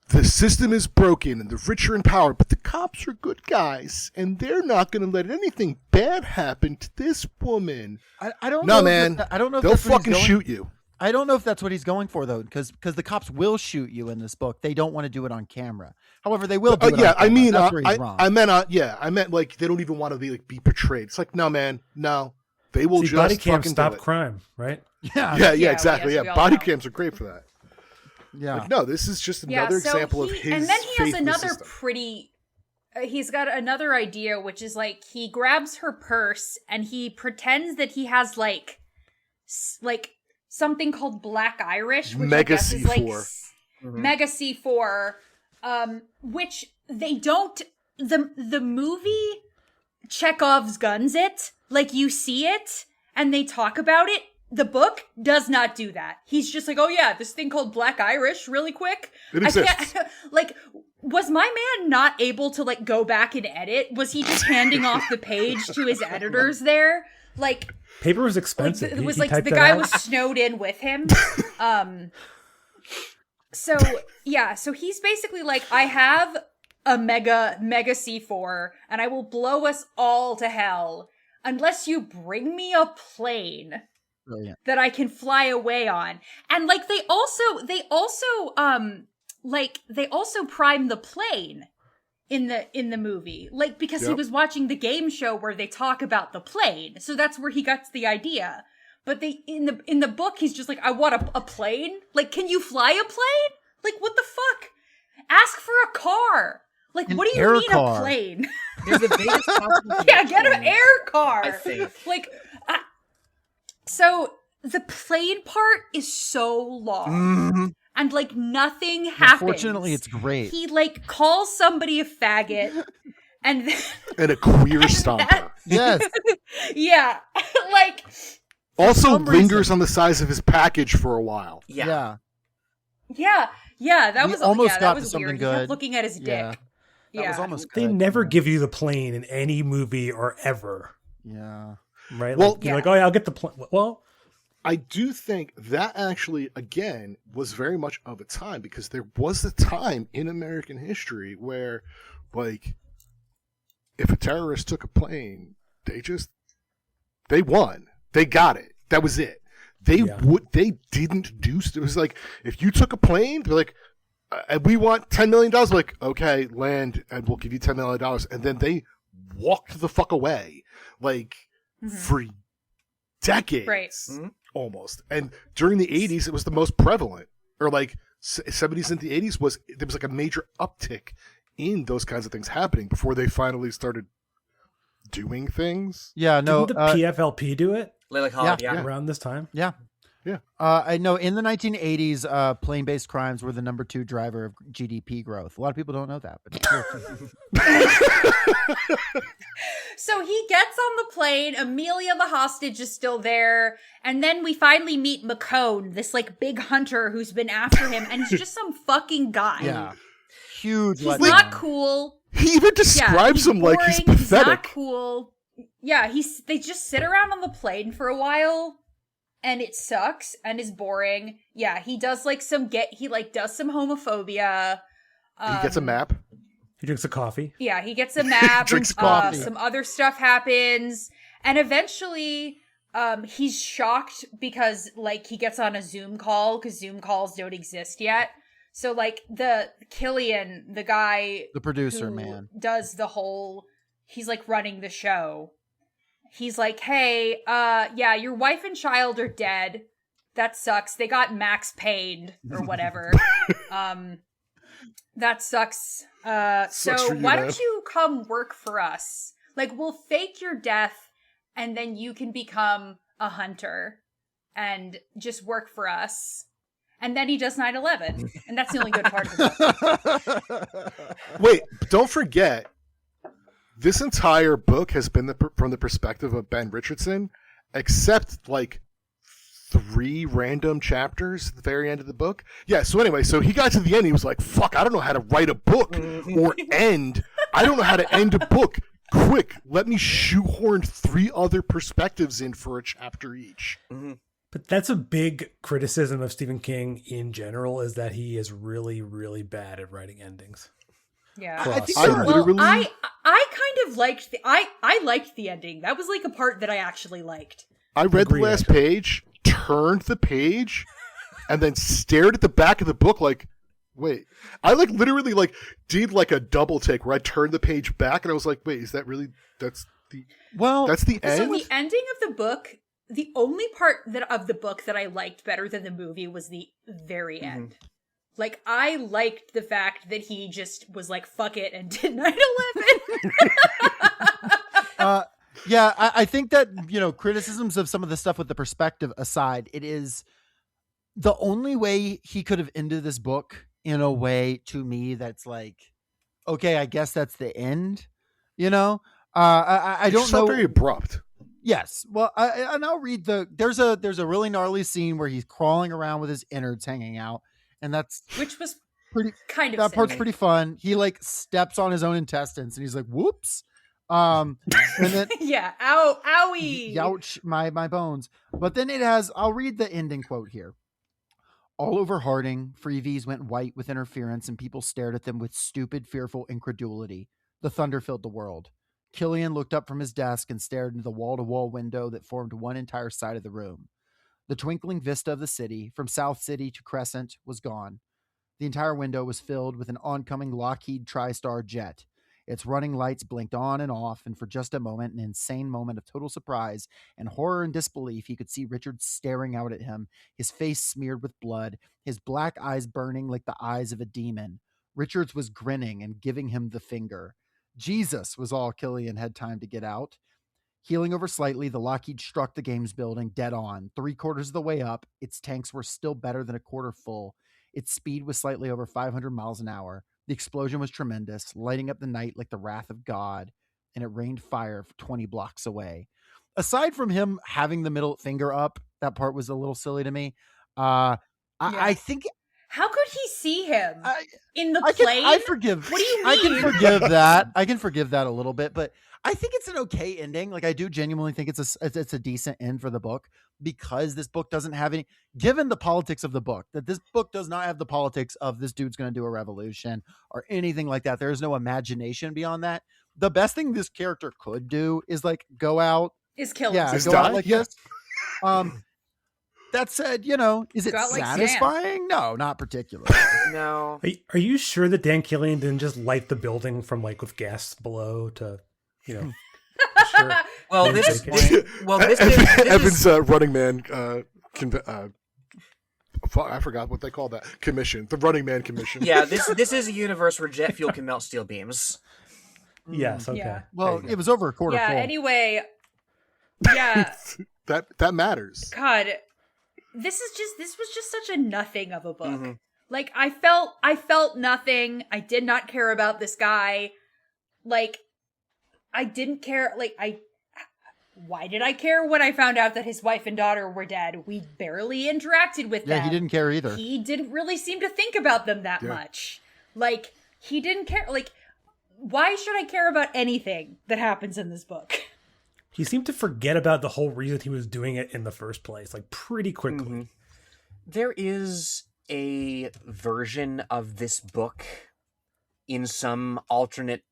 the system is broken and the rich are in power, but the cops are good guys and they're not going to let anything bad happen to this woman. I don't know. No, man. I don't know if they'll that's what he's fucking going- shoot you. I don't know if that's what he's going for, though, because the cops will shoot you in this book. They don't want to do it on camera. However, they will do it on camera. I mean, that's where he's wrong. I meant like they don't even want to be portrayed. It's like, no, man, no. They will See, just body cams fucking stop do it. crime, right? Yeah, exactly. yes, we Yeah, all body know. cams are great for that. Yeah. Like, no, this is just another so example of his. and then he has faith in the another system. pretty. He's got another idea, which is like he grabs her purse and he pretends that he has like something called Black Irish, which Mega I guess is like C4. Mega C4, which they don't. The movie Chekhov's guns it, like you see it and they talk about it. The book does not do that. He's just like, oh yeah, this thing called Black Irish, really quick. It exists. Like, was my man not able to like go back and edit? Was he just handing off the page to his editors there? Like, Paper was expensive. it was He like typed the that guy out. was snowed in with him. So he's basically like, I have a mega C4 and I will blow us all to hell unless you bring me a plane Brilliant. that I can fly away on. And like they also prime the plane in the movie, like, because he Yep. was watching the game show where they talk about the plane, so that's where he got the idea. But they in the book he's just like, I want a plane. Like, can you fly a plane? Like, what the fuck? Ask for a car. Like, An what do you air mean car. a plane? There's the biggest possible Yeah, get an connection, air car. I think. Like, so the plane part is so long. Mhm. And like nothing happens. Fortunately, it's great. He like calls somebody a faggot, and then, And a queer stomper. Yes. yeah, like Also some lingers reason. on the size of his package for a while. Yeah. yeah, that We was almost that got was to something weird. He good. kept looking at his Yeah. dick. That was almost They good. never give you the plane in any movie or ever, Yeah. right? Well- Like, you're like, oh yeah, I'll get the plane. Well, I do think that actually, again, was very much of a time, because there was a time in American history where, like, if a terrorist took a plane, they won. They got it. That was it. They didn't do, it was like, if you took a plane, they're like, and we want $10 million, like, okay, land, and we'll give you $10 million. And then they walked the fuck away, like, for decades. Right. Mhm. Almost. And during the 80s, it was the most prevalent. Or like 70s into the 80s, there was like a major uptick in those kinds of things happening before they finally started doing things. Yeah. No. didn't the PFLP do it Lilac Holland, Yeah. yeah. around this time? Yeah. Yeah. I know in the 1980s, plane-based crimes were the number 2 driver of GDP growth. A lot of people don't know that, but it's true. So he gets on the plane. Amelia, the hostage, is still there, and then we finally meet McCone, this like big hunter who's been after him, and he's just some fucking guy. Yeah. Huge. He's letdown. not cool. He even describes him like he's boring, He's not pathetic. cool. Yeah, they just sit around on the plane for a while, and it sucks and is boring. Yeah, he does like does some homophobia. He gets a map. He drinks a coffee. Yeah, he gets a map. Drinks coffee. Some other stuff happens, and eventually, he's shocked because like he gets on a Zoom call because Zoom calls don't exist yet. So like the Killian, the guy, The producer, who man. does the whole, he's like running the show. He's like, hey, yeah, your wife and child are dead. That sucks. They got max paid or whatever. That sucks. Sucks So for you, why man. don't you come work for us? Like, we'll fake your death and then you can become a hunter and just work for us. And then he does 9/11. And that's the only good part of the book. Wait, don't forget, this entire book has been from the perspective of Ben Richardson, except like 3 random chapters at the very end of the book. Yeah, so anyway, so he got to the end, he was like, fuck, I don't know how to write a book or end. I don't know how to end a book. Quick, let me shoehorn 3 other perspectives in for a chapter each. But that's a big criticism of Stephen King in general, is that he is really, really bad at writing endings. Yeah. I think I there are- literally- Well, I kind of liked I liked the ending. That was like a part that I actually liked. I read Agreed. the last page, turned the page, and then stared at the back of the book like, wait. I like literally like did like a double take where I turned the page back and I was like, wait, is that really that's the Well, end? So the ending of the book, the only part of the book that I liked better than the movie was the very end. Like, I liked the fact that he just was like, fuck it, and did 9/11. Yeah, I think that, criticisms of some of the stuff with the perspective aside, it is the only way he could have ended this book in a way, to me, that's like, okay, I guess that's the end, I It don't just felt know. very abrupt. Yes. Well, and I'll read there's a really gnarly scene where he's crawling around with his innards hanging out, and that's Which was pretty, kind of that part's silly. pretty fun. He like steps on his own intestines and he's like, whoops. And then Yeah, owie. youch, my bones. But then it has, I'll read the ending quote here. All over Harding, Freevies went white with interference and people stared at them with stupid, fearful incredulity. The thunder filled the world. Killian looked up from his desk and stared into the wall-to-wall window that formed one entire side of the room. The twinkling vista of the city, from South City to Crescent, was gone. The entire window was filled with an oncoming Lockheed TriStar jet. Its running lights blinked on and off, and for just a moment, an insane moment of total surprise and horror and disbelief, he could see Richard staring out at him, his face smeared with blood, his black eyes burning like the eyes of a demon. Richards was grinning and giving him the finger. Jesus was all Killian had time to get out. Heeling over slightly, the Lockheed struck the games building dead on. 3/4 of the way up, its tanks were still better than a quarter full. Its speed was slightly over 500 miles an hour. The explosion was tremendous, lighting up the night like the wrath of God, and it rained fire 20 blocks away. Aside from him having the middle finger up, that part was a little silly to me. I think How could he see him in the I plane? forgive. What do you I can mean? forgive that. I can forgive that a little bit, but I think it's an okay ending. Like, I do genuinely think it's a decent end for the book, because this book doesn't have any, given the politics of the book, that this book does not have the politics of this dude's going to do a revolution or anything like that. There is no imagination beyond that. The best thing this character could do is like go out, Is kill yeah, himself. Just go out die? like Yeah. this. That said, is it Go out like Stan. satisfying? No, not particularly. No. Are you sure that Dan Killian didn't just light the building from like with gas below to, sure. Well, Maybe this, take this it. well this is Evan's Running Man. I forgot what they call that commission. The Running Man Commission. yeah, this is a universe where jet fuel can melt steel beams. Yes, okay. Yeah. Well, There you it was over a quarter Yeah, full. anyway. Yeah, that matters. God. This was just such a nothing of a book. Mhm. Like, I felt nothing. I did not care about this guy. Like, I didn't care. Like, why did I care when I found out that his wife and daughter were dead? We barely interacted with them. Yeah, he didn't care either. He didn't really seem to think about them that Yeah. much. Like, he didn't care. Like, why should I care about anything that happens in this book? He seemed to forget about the whole reason he was doing it in the first place, like pretty quickly. Mhm. There is a version of this book in some alternate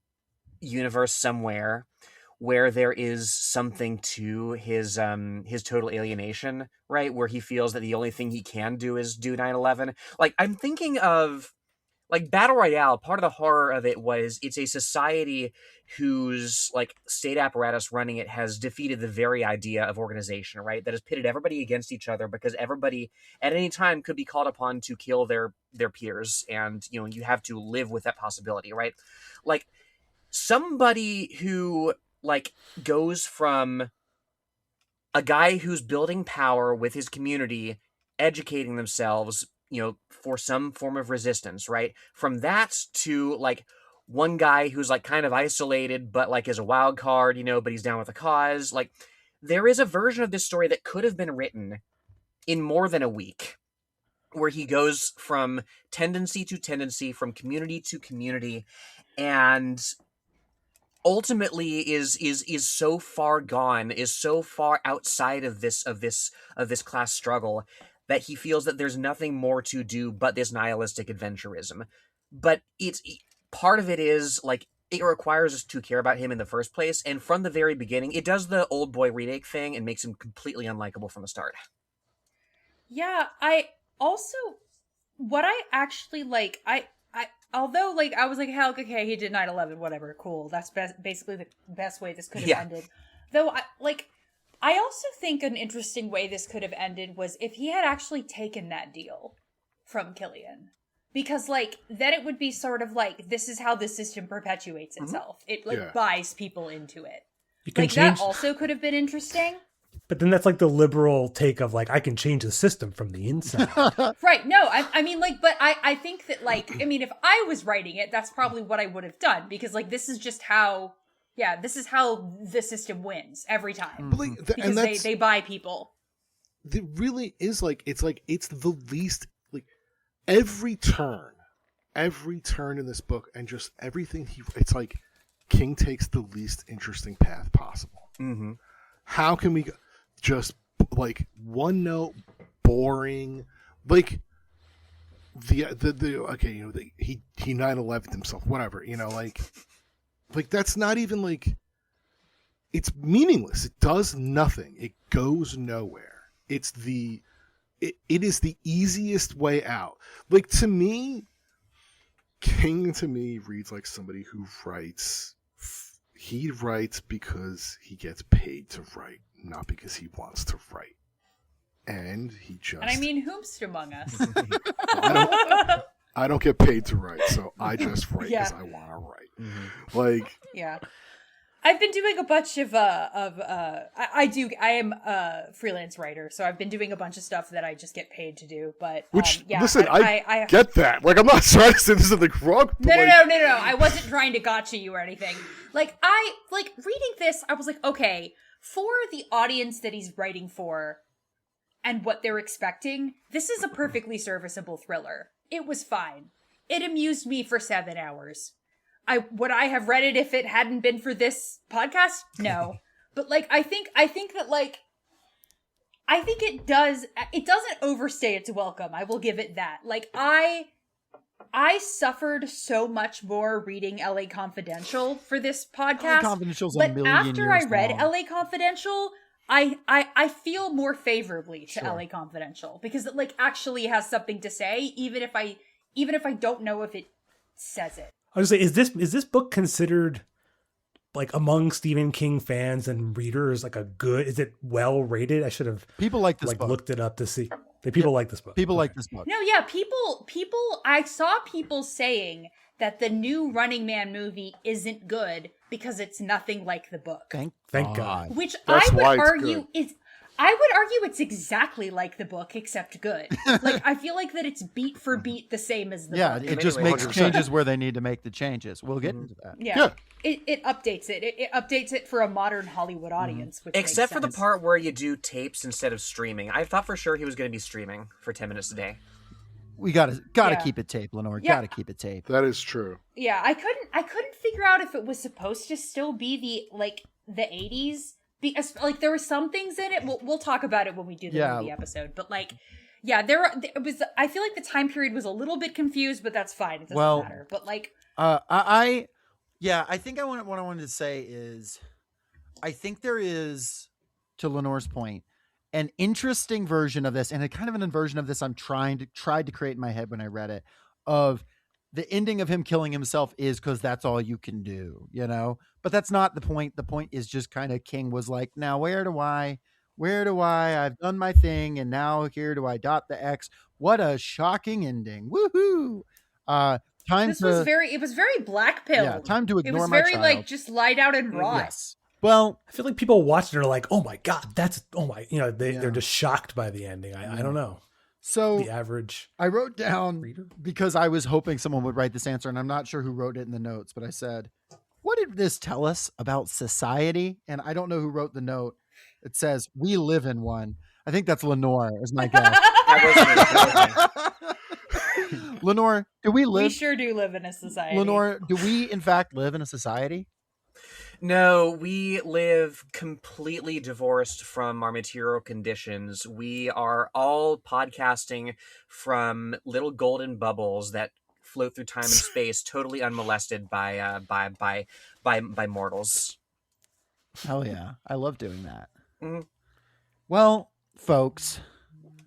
universe somewhere where there is something to his total alienation, right? Where he feels that the only thing he can do is do 9/11. Like, I'm thinking of like Battle Royale. Part of the horror of it was it's a society whose like state apparatus running it has defeated the very idea of organization, right? That has pitted everybody against each other because everybody at any time could be called upon to kill their peers, and you know, you have to live with that possibility, right? Like, somebody who like goes from a guy who's building power with his community, educating themselves, you know, for some form of resistance, right? From that to like one guy who's like kind of isolated, but like is a wild card, you know, but he's down with the cause. Like, there is a version of this story that could have been written in more than a week, where he goes from tendency to tendency, from community to community, and ultimately is so far gone, is so far outside of this class struggle, that he feels that there's nothing more to do but this nihilistic adventurism. But it's part of it is like it requires us to care about him in the first place, and from the very beginning it does the old boy remake thing and makes him completely unlikable from the start. Yeah, I also what I actually like, I although like I was like, hell, okay, he did 9/11, whatever, cool. That's basically the best way this could have ended. Though I also think an interesting way this could have ended was if he had actually taken that deal from Killian. Because like then it would be sort of like, this is how the system perpetuates itself. It like buys people into it. You can like change, that also could have been interesting. but then that's like the liberal take of like, I can change the system from the inside. Right. No, I mean, like, but I think that, like, I mean, if I was writing it, that's probably what I would have done, because, like, this is just how, this is how the system wins every time. But, like, because they buy people. It really is like, it's the least, like, every turn in this book and just everything it's like King takes the least interesting path possible. Mm-hmm. How can we just like one note, boring, like the okay, you know, he 9/11 himself, whatever, you know, like that's not even like, it's meaningless. It does nothing. It goes nowhere. It is the easiest way out. Like, to me, King to me reads like somebody who writes. He writes because he gets paid to write, not because he wants to write. And he just... And I mean, whomst among us? I don't get paid to write, so I just write because I want to write. Mm-hmm. Like... Yeah. I've been doing a bunch of I am a freelance writer, so I've been doing a bunch of stuff that I just get paid to do, but listen, I get that. Like, I'm not trying to say this in the wrong. No. I wasn't trying to gotcha you or anything. Like, reading this, I was like, okay, for the audience that he's writing for and what they're expecting, this is a perfectly serviceable thriller. It was fine. It amused me for 7 hours. Would I have read it if it hadn't been for this podcast? No. But like, I think it doesn't overstay its welcome. I will give it that. Like, I suffered so much more reading LA Confidential for this podcast. LA Confidential's but a million after years I read long. LA Confidential, I feel more favorably to Sure. LA Confidential, because it like actually has something to say, even if I don't know if it says it. I was gonna say, is this book considered like among Stephen King fans and readers like a good? Is it well rated? I should have People like this book. looked it up to see. People like this book. People like this book. No, yeah, people. I saw people saying that the new Running Man movie isn't good because it's nothing like the book. Thank God. Which That's I why would it's argue good. is. I would argue it's exactly like the book, except good. Like, I feel like that it's beat for beat the same as the Yeah, book. it just Anyway, makes 100%. changes where they need to make the changes. We'll get into that. Yeah. It updates it. It updates it for a modern Hollywood audience, which Except makes for the sense. part where you do tapes instead of streaming. I thought for sure he was going to be streaming for 10 minutes a day. We gotta Yeah. keep it taped, Lenore. Yeah. Gotta keep it taped. That is true. Yeah, I couldn't figure out if it was supposed to still be the 80s. Like, there were some things in it. We'll talk about it when we do the movie episode. But like, yeah, it was. I feel like the time period was a little bit confused, but that's fine. It doesn't matter. But like, I think what I wanted to say is, I think there is, to Lenore's point, an interesting version of this, and a kind of an inversion of this I'm tried to create in my head when I read it, of the ending of him killing himself is because that's all you can do, you know? But that's not the point. The point is just kind of King was like, now I've done my thing, and now here do I dot the X. What a shocking ending. Woohoo. It was very black pill. Yeah, time to It ignore was my very child. like just lie down and rot. Yes. Well, I feel like people watch it and are like, oh my God, they're Yeah. just shocked by the ending. I don't know. so The average I wrote down, reader. because I was hoping someone would write this answer, and I'm not sure who wrote it in the notes, but I said, what did this tell us about society? And I don't know who wrote the note. It says, we live in one. I think that's Lenore, is my guess. That was me. Lenore, do we live? We sure do live in a society. Lenore, do we in fact live in a society? No, we live completely divorced from our material conditions. We are all podcasting from little golden bubbles that float through time and space, totally unmolested by mortals. Hell yeah. I love doing that. Mhm. Well, folks,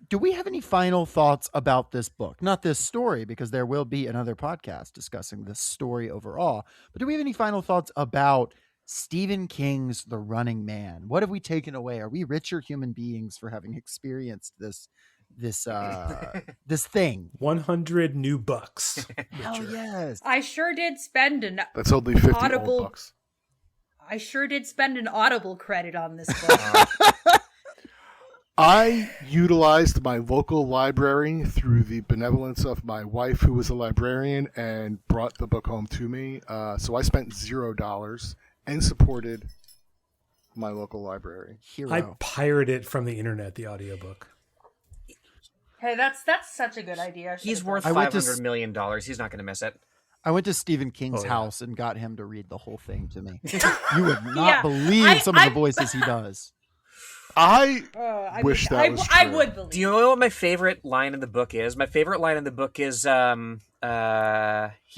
do we have any final thoughts about this book? Not this story, because there will be another podcast discussing this story overall. But do we have any final thoughts about Stephen King's The Running Man? What have we taken away? Are we richer human beings for having experienced this thing? 100 new bucks. Hell yes. I sure did spend an That's only 50 Audible- old bucks. I sure did spend an Audible credit on this book. I utilized my local library through the benevolence of my wife, who was a librarian, and brought the book home to me. So I spent $0 and supported my local library. Hero. I pirated from the internet the audiobook. Hey, that's such a good idea. I He's should've worth done I went to $500 million. He's not going to miss it. I went to Stephen King's Oh, yeah. house and got him to read the whole thing to me. You would not Yeah, believe some of the voices he does. I I wish mean, that was I true. would believe. Do you know what my favorite line in the book is? My favorite line in the book is, here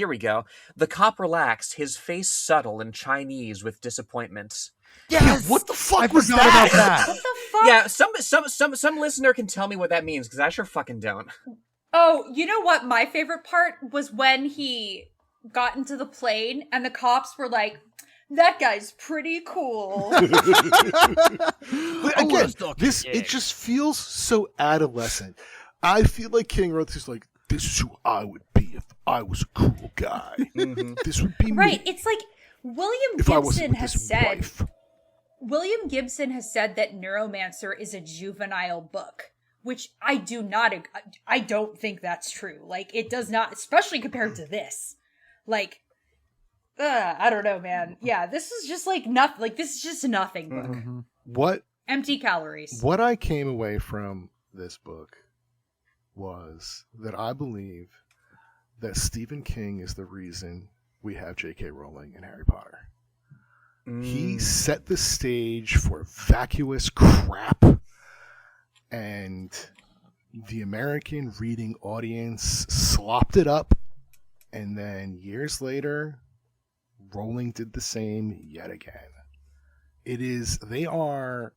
we go. The cop relaxed, his face subtle and Chinese with disappointment. Yes. What the fuck I was forgot that? about that. What the fuck? Yeah, some listener can tell me what that means, because I sure fucking don't. Oh, you know what? My favorite part was when he got into the plane and the cops were like, "That guy's pretty cool." But Oh, again, let's talk it just feels so adolescent. I feel like King wrote this like, this is who I would be if I was a cool guy. Mhm. This would be Right. me It's like William if I wasn't Gibson with has this said. wife. William Gibson has said that Neuromancer is a juvenile book, which I do not. I don't think that's true. Like, it does not, especially compared to this. Like, I don't know, man. Yeah, this is just like nothing. Like, this is just a nothing book. Mhm. What Empty calories. What I came away from this book was that I believe that Stephen King is the reason we have J.K. Rowling and Harry Potter. He set the stage for vacuous crap, and the American reading audience slopped it up, and then years later, Rowling did the same yet again. They are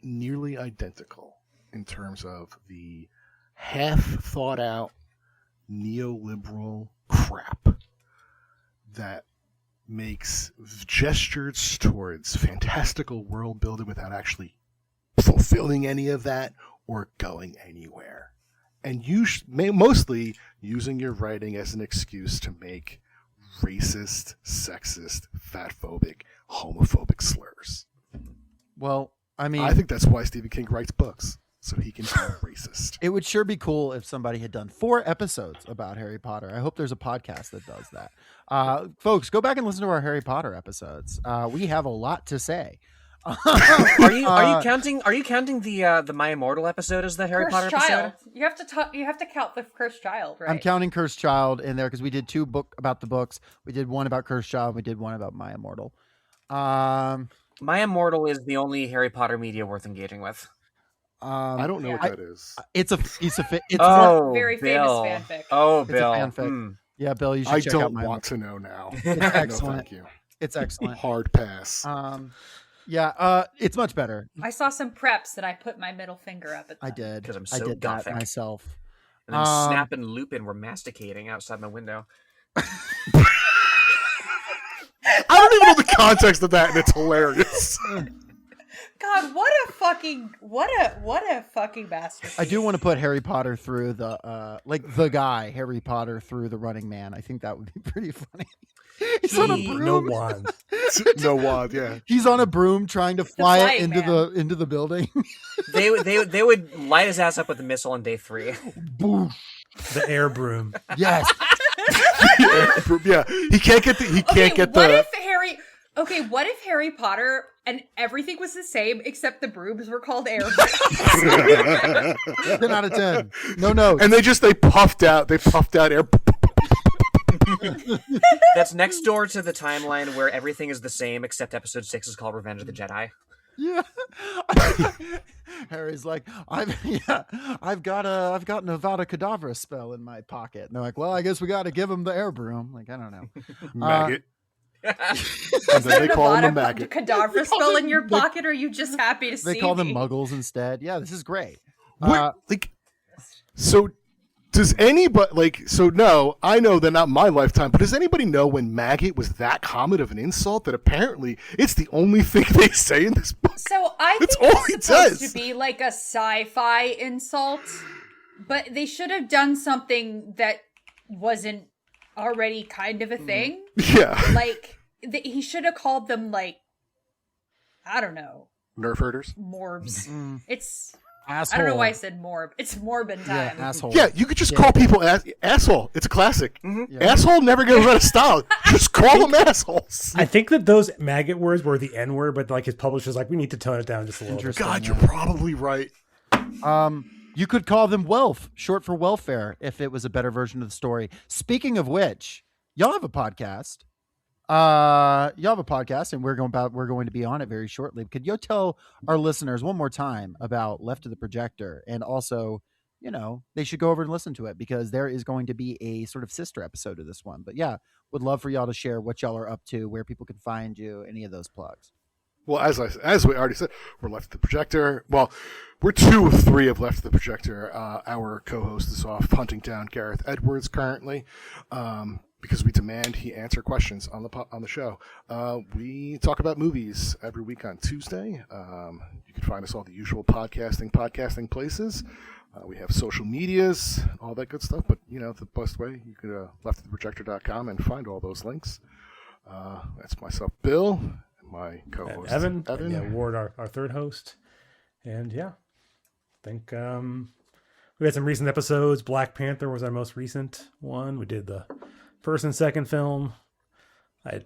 nearly identical in terms of the half thought out neoliberal crap that makes gestures towards fantastical world building without actually fulfilling any of that or going anywhere. And mostly using your writing as an excuse to make racist, sexist, fatphobic, homophobic slurs. Well, I mean, I think that's why Stephen King writes books, so he can be racist. it would sure be cool if somebody had done 4 episodes about Harry Potter. I hope there's a podcast that does that. Folks, go back and listen to our Harry Potter episodes. We have a lot to say. Are you counting the My Immortal episode as the Harry Cursed Potter Child. episode? You have to count the Cursed Child, right? I'm counting Cursed Child in there because we did 2 about the books. We did one about Cursed Child. We did one about My Immortal. My Immortal is the only Harry Potter media worth engaging with. I don't know Yeah. what that is. It's a piece of it's Oh, very Bill. famous fanfic. Oh, It's a Bill. fanfic. Hmm. Yeah, Bill, you should I check out don't My want to know now. It's No, excellent. thank you. It's excellent. Hard pass. It's much better. I saw some preps that I put my middle finger up at them. I did. 'Cause I'm I so did gothic. that myself. And then Snap and Lupin were masticating outside my window. I don't even know the context of that, and it's hilarious. God, what a fucking masterpiece. I do want to put Harry Potter through the guy Harry Potter through the Running Man. I think that would be pretty funny. He's on a broom. No wand. No wand, yeah. He's on a broom trying to fly it flying into the building. They would light his ass up with a missile on day 3. Boosh. The air broom. Yes. Yeah, he can't get what if Harry Potter and everything was the same except the brooms were called air 10 out of 10. No notes. and they puffed out air. That's next door to the timeline where everything is the same except episode 6 is called Revenge of the Jedi. Yeah. Harry's like, I've got an Avada Kedavra spell in my pocket. And they're like, well, I guess we got to give him the air broom. Like, I don't know. Maggot. And then they call him a maggot. Cadaver spell in your pocket, or are you just happy to see They call them me? muggles instead. Yeah, this is great. So does anybody no, I know that not my lifetime, but does anybody know when maggot was that common of an insult that apparently it's the only thing they say in this book? So I think That's all he it's supposed does. to be like a sci-fi insult, but they should have done something that wasn't already kind of a thing. Yeah. Like, he should have called them, like, I don't know, Nerf herders? morbs. It's... Asshole. I don't know why I said morb. It's morbin time. Yeah, asshole. Yeah, you could just call people asshole. It's a classic. Yeah. Asshole never goes out of style. Just call them assholes. I think that those maggot words were the N word, but like his publisher's like, we need to tone it down just a little bit. Interesting. God, you're probably right. You could call them wealth, short for welfare, if it was a better version of the story. Speaking of which, y'all have a podcast. And we're going to be on it very shortly. Could you tell our listeners one more time about Left of the Projector, and also, they should go over and listen to it because there is going to be a sort of sister episode of this one. But yeah, would love for y'all to share what y'all are up to, where people can find you, any of those plugs. Well, as we already said, we're Left of the Projector. Well, we're 2 of 3 of Left of the Projector. Our co-host is off hunting down Gareth Edwards currently. Because we demand he answer questions on the show. We talk about movies every week on Tuesday. You can find us all the usual podcasting places. We have social medias, all that good stuff. But, the best way, you could leftoftheprojector.com and find all those links. That's myself, Bill, and my co-host, Evan. Evan. And Ward, our third host. And yeah, I think we had some recent episodes. Black Panther was our most recent one. We did the first and second film. I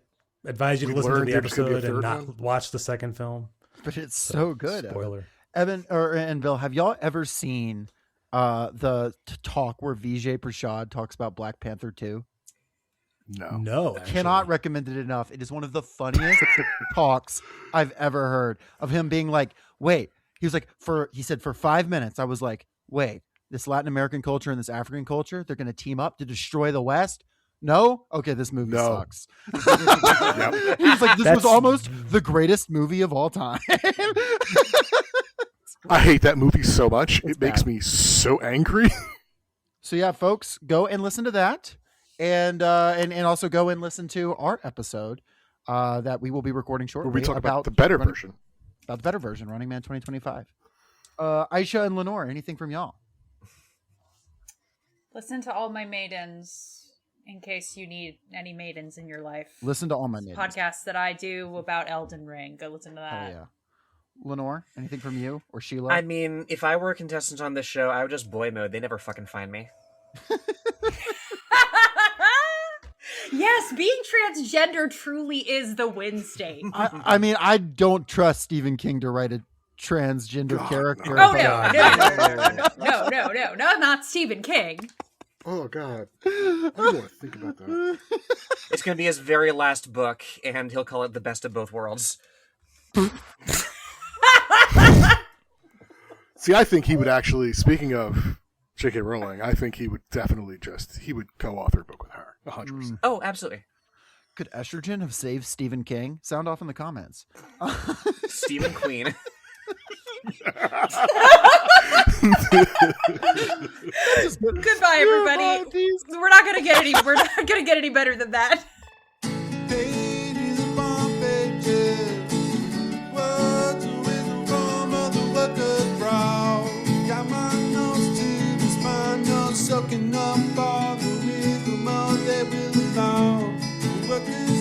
advise you to listen to the episode and not watch the second film. But it's so good. Spoiler. Evan and Bill, have y'all ever seen the talk where Vijay Prashad talks about Black Panther 2? No. Cannot recommend it enough. It is one of the funniest talks I've ever heard of him being like, wait, he was like, he said for 5 minutes, I was like, wait, this Latin American culture and this African culture, they're going to team up to destroy the West? No? Okay, this movie sucks. Yep. He's like, this was almost the greatest movie of all time. I hate that movie so much. It's it makes bad. me so angry. So yeah, folks, go and listen to that. And also go and listen to our episode that we will be recording shortly. Where we talk about the better version. About the better version, Running Man 2025. Aisha and Lenore, anything from y'all? Listen to all my maidens in case you need any maidens in your life. Listen to all my names. Podcasts that I do about Elden Ring. Go listen to that. Oh, yeah. Lenore, anything from you or Sheila? I mean, if I were a contestant on this show, I would just boy mode. They never fucking find me. Yes, being transgender truly is the win state. I mean, I don't trust Stephen King to write a transgender character. Oh, but- no, not Stephen King. Oh, God. I don't want to think about that. It's going to be his very last book, and he'll call it The Best of Both Worlds. See, I think he would actually, speaking of J.K. Rowling, I think he would definitely he would co-author a book with her, 100%. Oh, absolutely. Could estrogen have saved Stephen King? Sound off in the comments. Stephen Queen. Goodbye, everybody. We're not gonna get any. We're not gonna get any better than that. Pages upon pages, words with the form of the worker's brow. Got my nose to the spine, nose soaking up all the rhythm of their will allow. The workers